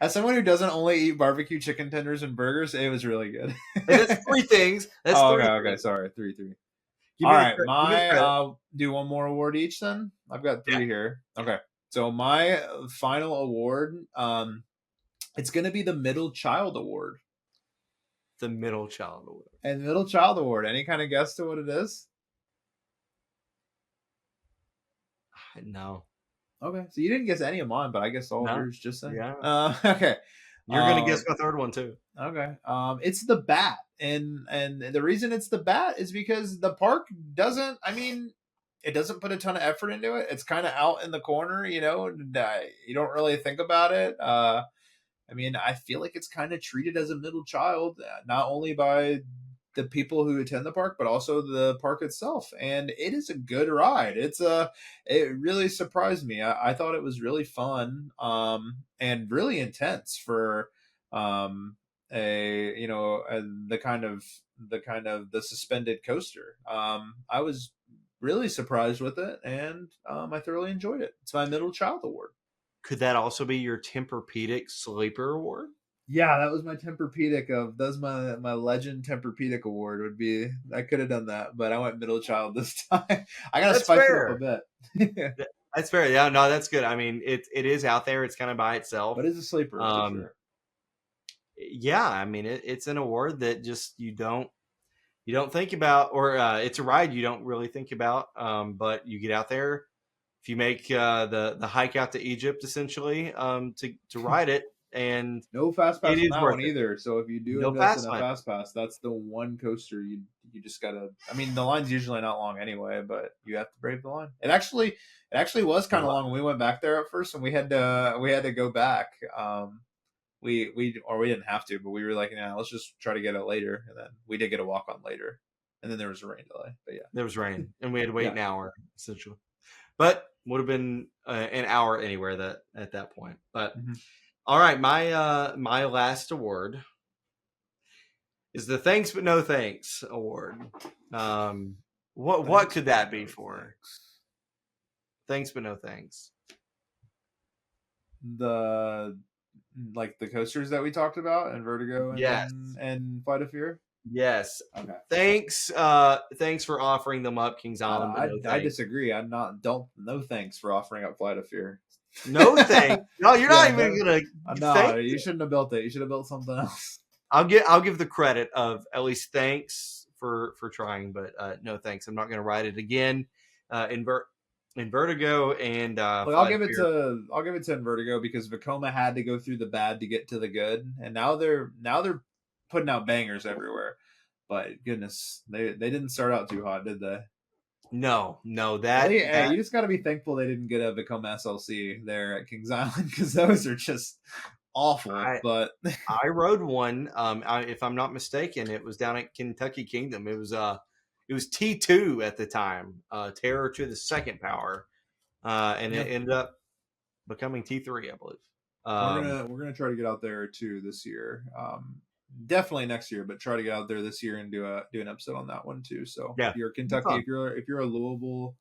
as someone who doesn't only eat barbecue chicken tenders and burgers, it was really good. That's three things. That's three. Okay. Sorry, three. Give All me right, give me the credit. do one more award each then. I've got three Yeah. here. Okay, so my final award, it's going to be the Middle Child Award. The Middle Child Award. And Middle Child Award, any kind of guess to what it is? No. Okay, so you didn't guess any of mine, but I guess all of No. yours just then. Yeah. Okay. You're gonna guess my third one too. Okay. It's the bat, and the reason it's the bat is because the park doesn't. I mean, it doesn't put a ton of effort into it. It's kind of out in the corner, you don't really think about it. I mean, I feel like it's kind of treated as a middle child, not only by the people who attend the park, but also the park itself. And it is a good ride. It really surprised me. I thought it was really fun, and really intense for, the suspended coaster. I was really surprised with it, and I thoroughly enjoyed it. It's my middle child award. could that also be your Tempur-Pedic Sleeper Award? Yeah, that was my Tempur-Pedic of that's my Legend Tempur-Pedic award would be. I could have done that, but I went middle child this time. I gotta That's spice it up a fair. bit. That's fair. Yeah, no, that's good. I mean, it is out there. It's kind of by itself. But it's a sleeper for Um, sure. yeah, I mean, it's an award that just you don't think about, or it's a ride you don't really think about. But you get out there, if you make the hike out to Egypt, essentially, to ride it, and No fast it pass on is that worth one it. either. So if you do No invest in fast a lane. fast pass, that's the one coaster you just gotta. I mean, the line's usually not long anyway, but you have to brave the line. It actually was kind of long when we went back there at first, and we had to go back. We didn't have to, but we were like, nah, let's just try to get it later, and then we did get a walk on later, and then there was a rain delay. But yeah, There was rain, and we had to wait yeah. an hour essentially, but would have been an hour anywhere that at that point. But Mhm. all right, my last award is the Thanks But No Thanks award. What Thanks, could but that be no for? thanks. Thanks but no thanks. The like the coasters that we talked about and Vertigo Yes, and Flight of Fear. yes. Okay. Thanks for offering them up, Kings Island, but no I thanks. disagree. I'm not. Don't. No thanks for offering up Flight of Fear. No thanks. No, you're not Yeah. even No. gonna No. thank. You shouldn't have built it. You should have built something else. I'll give the credit of at least thanks for trying, but no thanks. I'm not gonna ride it again. In Vertigo and Like Flight of Fear. I'll give it to Vertigo because Vekoma had to go through the bad to get to the good, and now they're putting out bangers everywhere. But goodness, they didn't start out too hot, did they? No, Hey, that you just got to be thankful they didn't get a Vekoma SLC there at Kings Island because those are just awful. I But I rode one. If I'm not mistaken, it was down at Kentucky Kingdom. It was T2 at the time, Terror to the Second Power, and yeah, it ended up becoming T3, I believe. we're gonna try to get out there too this year. Definitely next year, but try to get out there this year and do an episode on that one too. So Yeah, if you're it'd be Kentucky, fun. if you're a Louisville,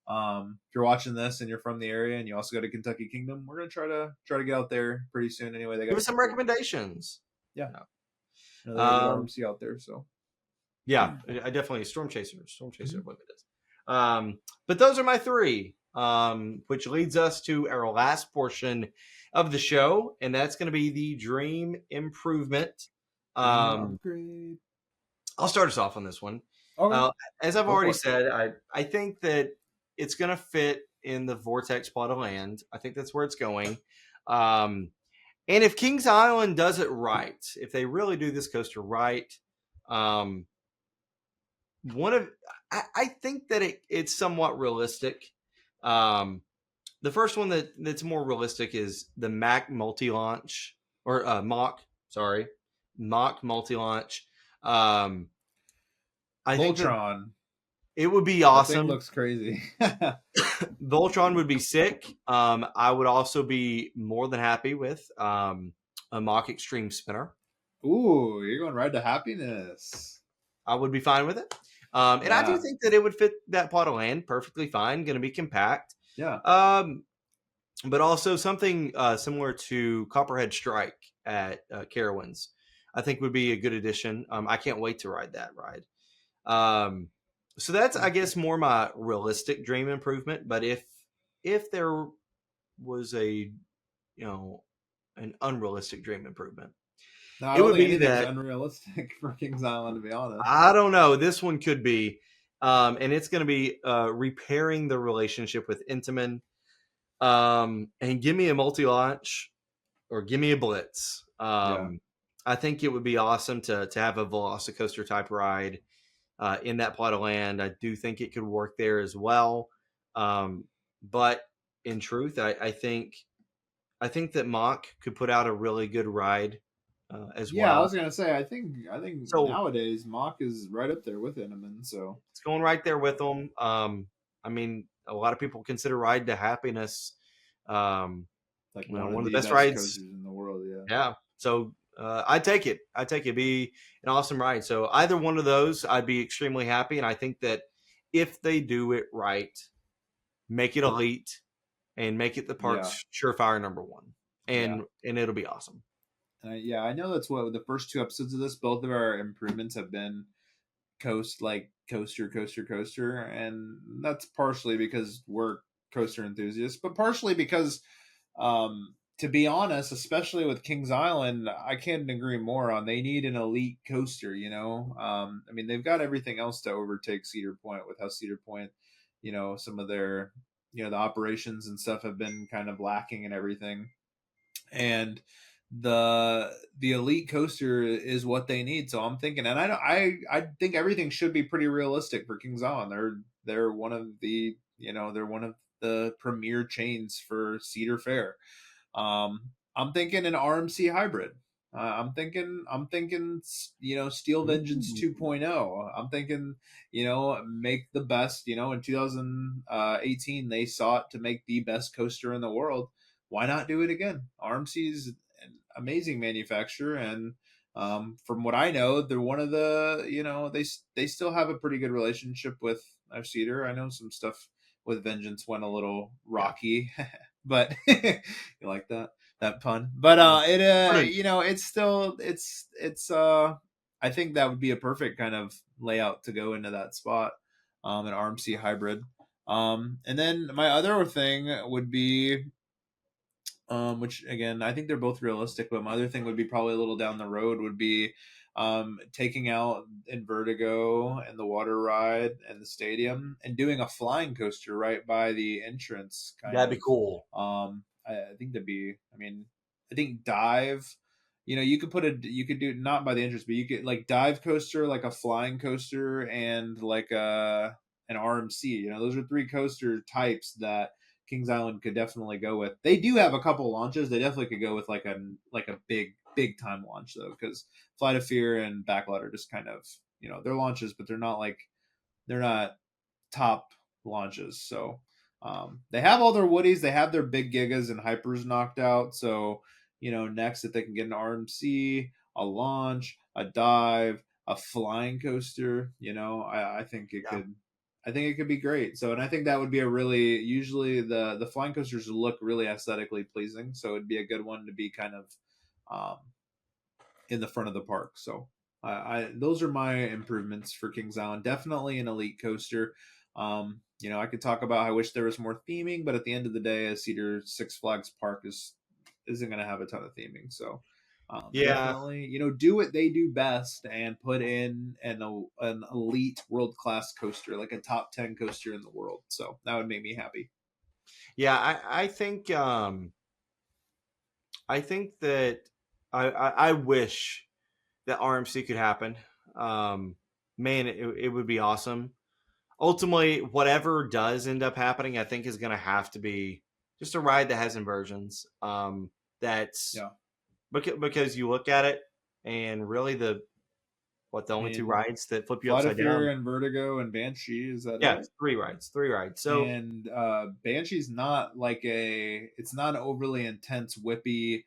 if you're watching this and you're from the area and you also go to Kentucky Kingdom, we're gonna try to get out there pretty soon. Anyway, they got Give a us some couple. recommendations. Yeah, Yeah. they got a good Um, RMC out there. So yeah, I definitely Storm Chaser. Mhm. I believe it is. But those are my three, which leads us to our last portion of the show, and that's going to be the dream improvement. dream Um, upgrade. I'll start us off on this one. Okay, As I've go already for it. said, I think that it's going to fit in the Vortex plot of land. I think that's where it's going. Um, and if Kings Island does it right, if they really do this coaster right, um, one of I think that it's somewhat realistic. Um, the first one that's more realistic is the Mac multi launch or Mock multi launch. Um, I think that Voltron. it would be That thing awesome. looks crazy. Voltron would be sick. I would also be more than happy with a Mock Extreme Spinner. Ooh, you're going right to happiness. I would be fine with it. And I do Yeah, think that it would fit that plot of land perfectly fine. Going to be compact. yeah. But also something similar to Copperhead Strike at Carowinds, I think would be a good addition. I can't wait to ride that ride. So that's, I guess, more my realistic dream improvement. But if there was an unrealistic dream improvement, No, I it don't would think be anything's that unrealistic for Kings Island, to be honest. I don't know. This one could be, and it's going to be repairing the relationship with Intamin. And give me a multi launch or give me a blitz. Yeah. I think it would be awesome to have a Velocicoaster type ride in that plot of land. I do think it could work there as well. But in truth, I think that Mock could put out a really good ride as Yeah, I well. was gonna say I think So nowadays Mock is right up there with Intamin, so it's going right there with them. I mean, a lot of people consider Ride to Happiness like one one of of the the best best rides. coasters in the world, yeah. Yeah. So I take it. I take it. Be an awesome ride. So either one of those, I'd be extremely happy. And I think that if they do it right, make it elite, and make it the Yeah, park's surefire number one, yeah. and it'll be awesome. Yeah, I know that's what the first two episodes of this. Both of our improvements have been coaster, and that's partially because we're coaster enthusiasts, but partially because, to be honest, especially with Kings Island, I can't agree more on they need an elite coaster. I mean, they've got everything else to overtake Cedar Point with how Cedar Point, some of their, the operations and stuff have been kind of lacking and everything, and the elite coaster is what they need. So I'm thinking, and I think everything should be pretty realistic for Kings Island. They're one of they're one of the premier chains for Cedar Fair. I'm thinking an RMC hybrid. I'm thinking Steel Vengeance Ooh. 2.0. I'm thinking make the best. In 2018 they sought to make the best coaster in the world. Why not do it again? RMC's an amazing manufacturer, and from what I know, they're one of the they still have a pretty good relationship with Cedar. I know some stuff with Vengeance went a little Yeah. rocky, but you like that pun. But Yeah. it Pretty- it's still it's I think that would be a perfect kind of layout to go into that spot, an RMC hybrid. And then my other thing would be, which again I think they're both realistic, but my other thing would be probably a little down the road would be taking out in Vertigo and the water ride and the stadium and doing a flying coaster right by the entrance, kind That'd be of. cool. I think that'd be. I mean, I think dive. You could do not by the entrance, but you could like dive coaster, like a flying coaster, and like an RMC. Those are three coaster types that Kings Island could definitely go with. They do have a couple launches. They definitely could go with like a big time launch though, because Flight of Fear and Backlot are just kind of they're launches, but they're not top launches. So they have all their woodies, they have their big gigas and hypers knocked out. So next if they can get an RMC, a launch, a dive, a flying coaster, I think it Yeah. could. I think it could be great. So, and I think that would be a really usually the flying coasters look really aesthetically pleasing. So it'd be a good one to be kind of um, in the front of the park. So those are my improvements for Kings Island. Definitely an elite coaster. I could talk about I wish there was more theming, but at the end of the day, a Cedar Six Flags Park isn't going to have a ton of theming. So Yeah. definitely, do what they do best and put in an elite world class coaster, like a top 10 coaster in the world. So that would make me happy. Yeah. I think that I wish that RMC could happen. Um, Man, it would be awesome. Ultimately, whatever does end up happening, I think is going to have to be just a ride that has inversions. That's Yeah. because you look at it, and really the I only two mean, rides that flip you Flight of upside Fear down. and Vertigo and Banshee, is that Yeah, it? it's three rides. So And Banshee's not it's not an overly intense whippy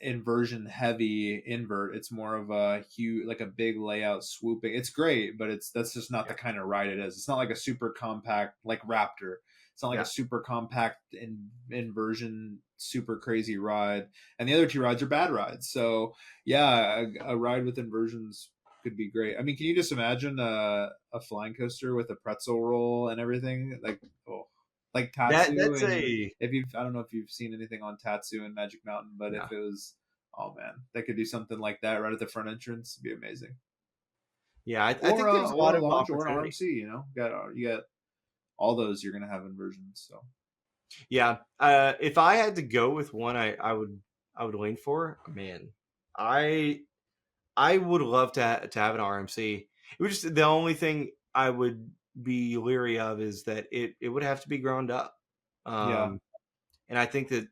inversion heavy invert. It's more of a huge, like a big layout swooping. It's great, but that's just not yeah, the kind of ride it is. It's not like a super compact like Raptor. It's not like a yeah, super compact inversion super crazy ride. And the other two rides are bad rides. So yeah, a ride with inversions could be great. I mean, can you just imagine a flying coaster with a pretzel roll and everything? Like, oh, like Tatsu. that's And a if you've, I don't know if you've seen anything on Tatsu and Magic Mountain, but yeah, if it was, oh man, they could do something like that right at the front entrance. It'd be amazing. yeah. I Or think there's a or lot a of launch or an opportunity. RMC. You got all those. You're gonna have inversions. So Yeah, if I had to go with one, I would lean for. Man, I I would love to have an RMC. It was just the only thing I would be leery of is that it would have to be ground up. yeah, Um, and I think that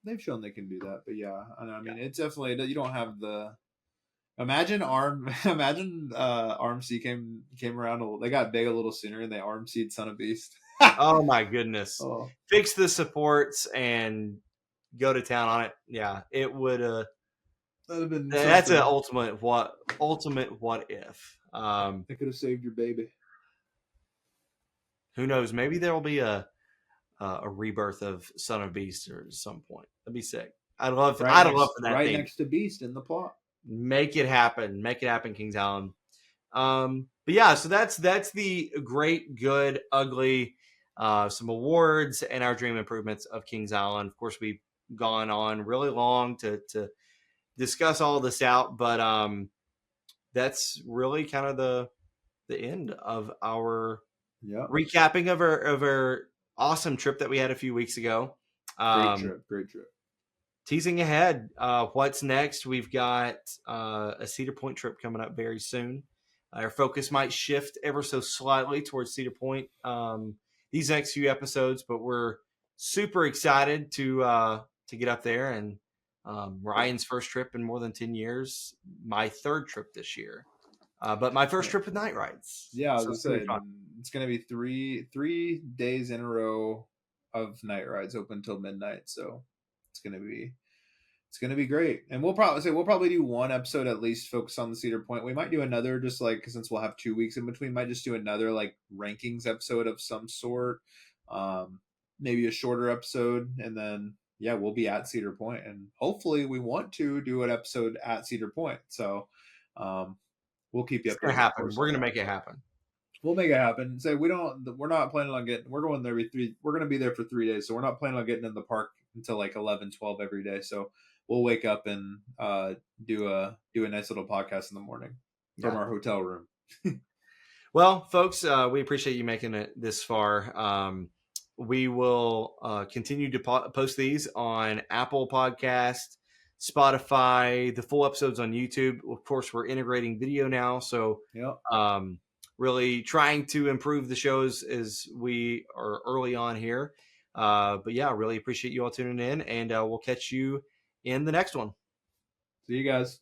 they've shown they can do that. But yeah, and I yeah, mean, it's definitely you don't have the. Imagine imagine RMC came around. They got big a little sooner, and they RMC'd Son of Beast. oh my goodness, Oh, fix the supports and go to town on it. Yeah, it would. that'd have been That's an something. ultimate what if. They could have saved your baby. Who knows? Maybe there will be a a rebirth of Son of Beast or at some point. That'd be sick. Right I'd love next, for that right thing. next to Beast in the plot. Make it happen. Make it happen, Kings Island. But yeah, so that's the great, good, ugly, some awards and our dream improvements of Kings Island. Of course, we've gone on really long to discuss all this out, but that's really kind of the end of our Yeah, recapping of our awesome trip that we had a few weeks ago. great Um, trip, great trip. Teasing ahead, what's next? We've got a Cedar Point trip coming up very soon. Our focus might shift ever so slightly towards Cedar Point these next few episodes, but we're super excited to get up there. And Ryan's first trip in more than 10 years, my third trip this year, but my first trip with night rides. Yeah, I was So gonna it's gonna be say fun. it's gonna be three days in a row of night rides open till midnight. So it's gonna be it's gonna be great. And we'll probably do one episode at least focus on the Cedar Point. We might do another just like since we'll have 2 weeks in between, might just do another like rankings episode of some sort. Maybe a shorter episode, and then yeah, we'll be at Cedar Point, and hopefully we want to do an episode at Cedar Point. So we'll keep you It's gonna updated, of happen. course, We're on gonna that. make it happen. We'll make it happen. Say we're not planning on getting. We're going there every three. We're going to be there for 3 days, so we're not planning on getting in the park until like 11, 12 every day. So we'll wake up and do a nice little podcast in the morning from Yeah. our hotel room. Well, folks, we appreciate you making it this far. We will continue to post these on Apple Podcast, Spotify, the full episodes on YouTube. Of course, we're integrating video now, so Yep. really trying to improve the shows as we are early on here. But yeah, really appreciate you all tuning in, and we'll catch you in the next one. See you guys.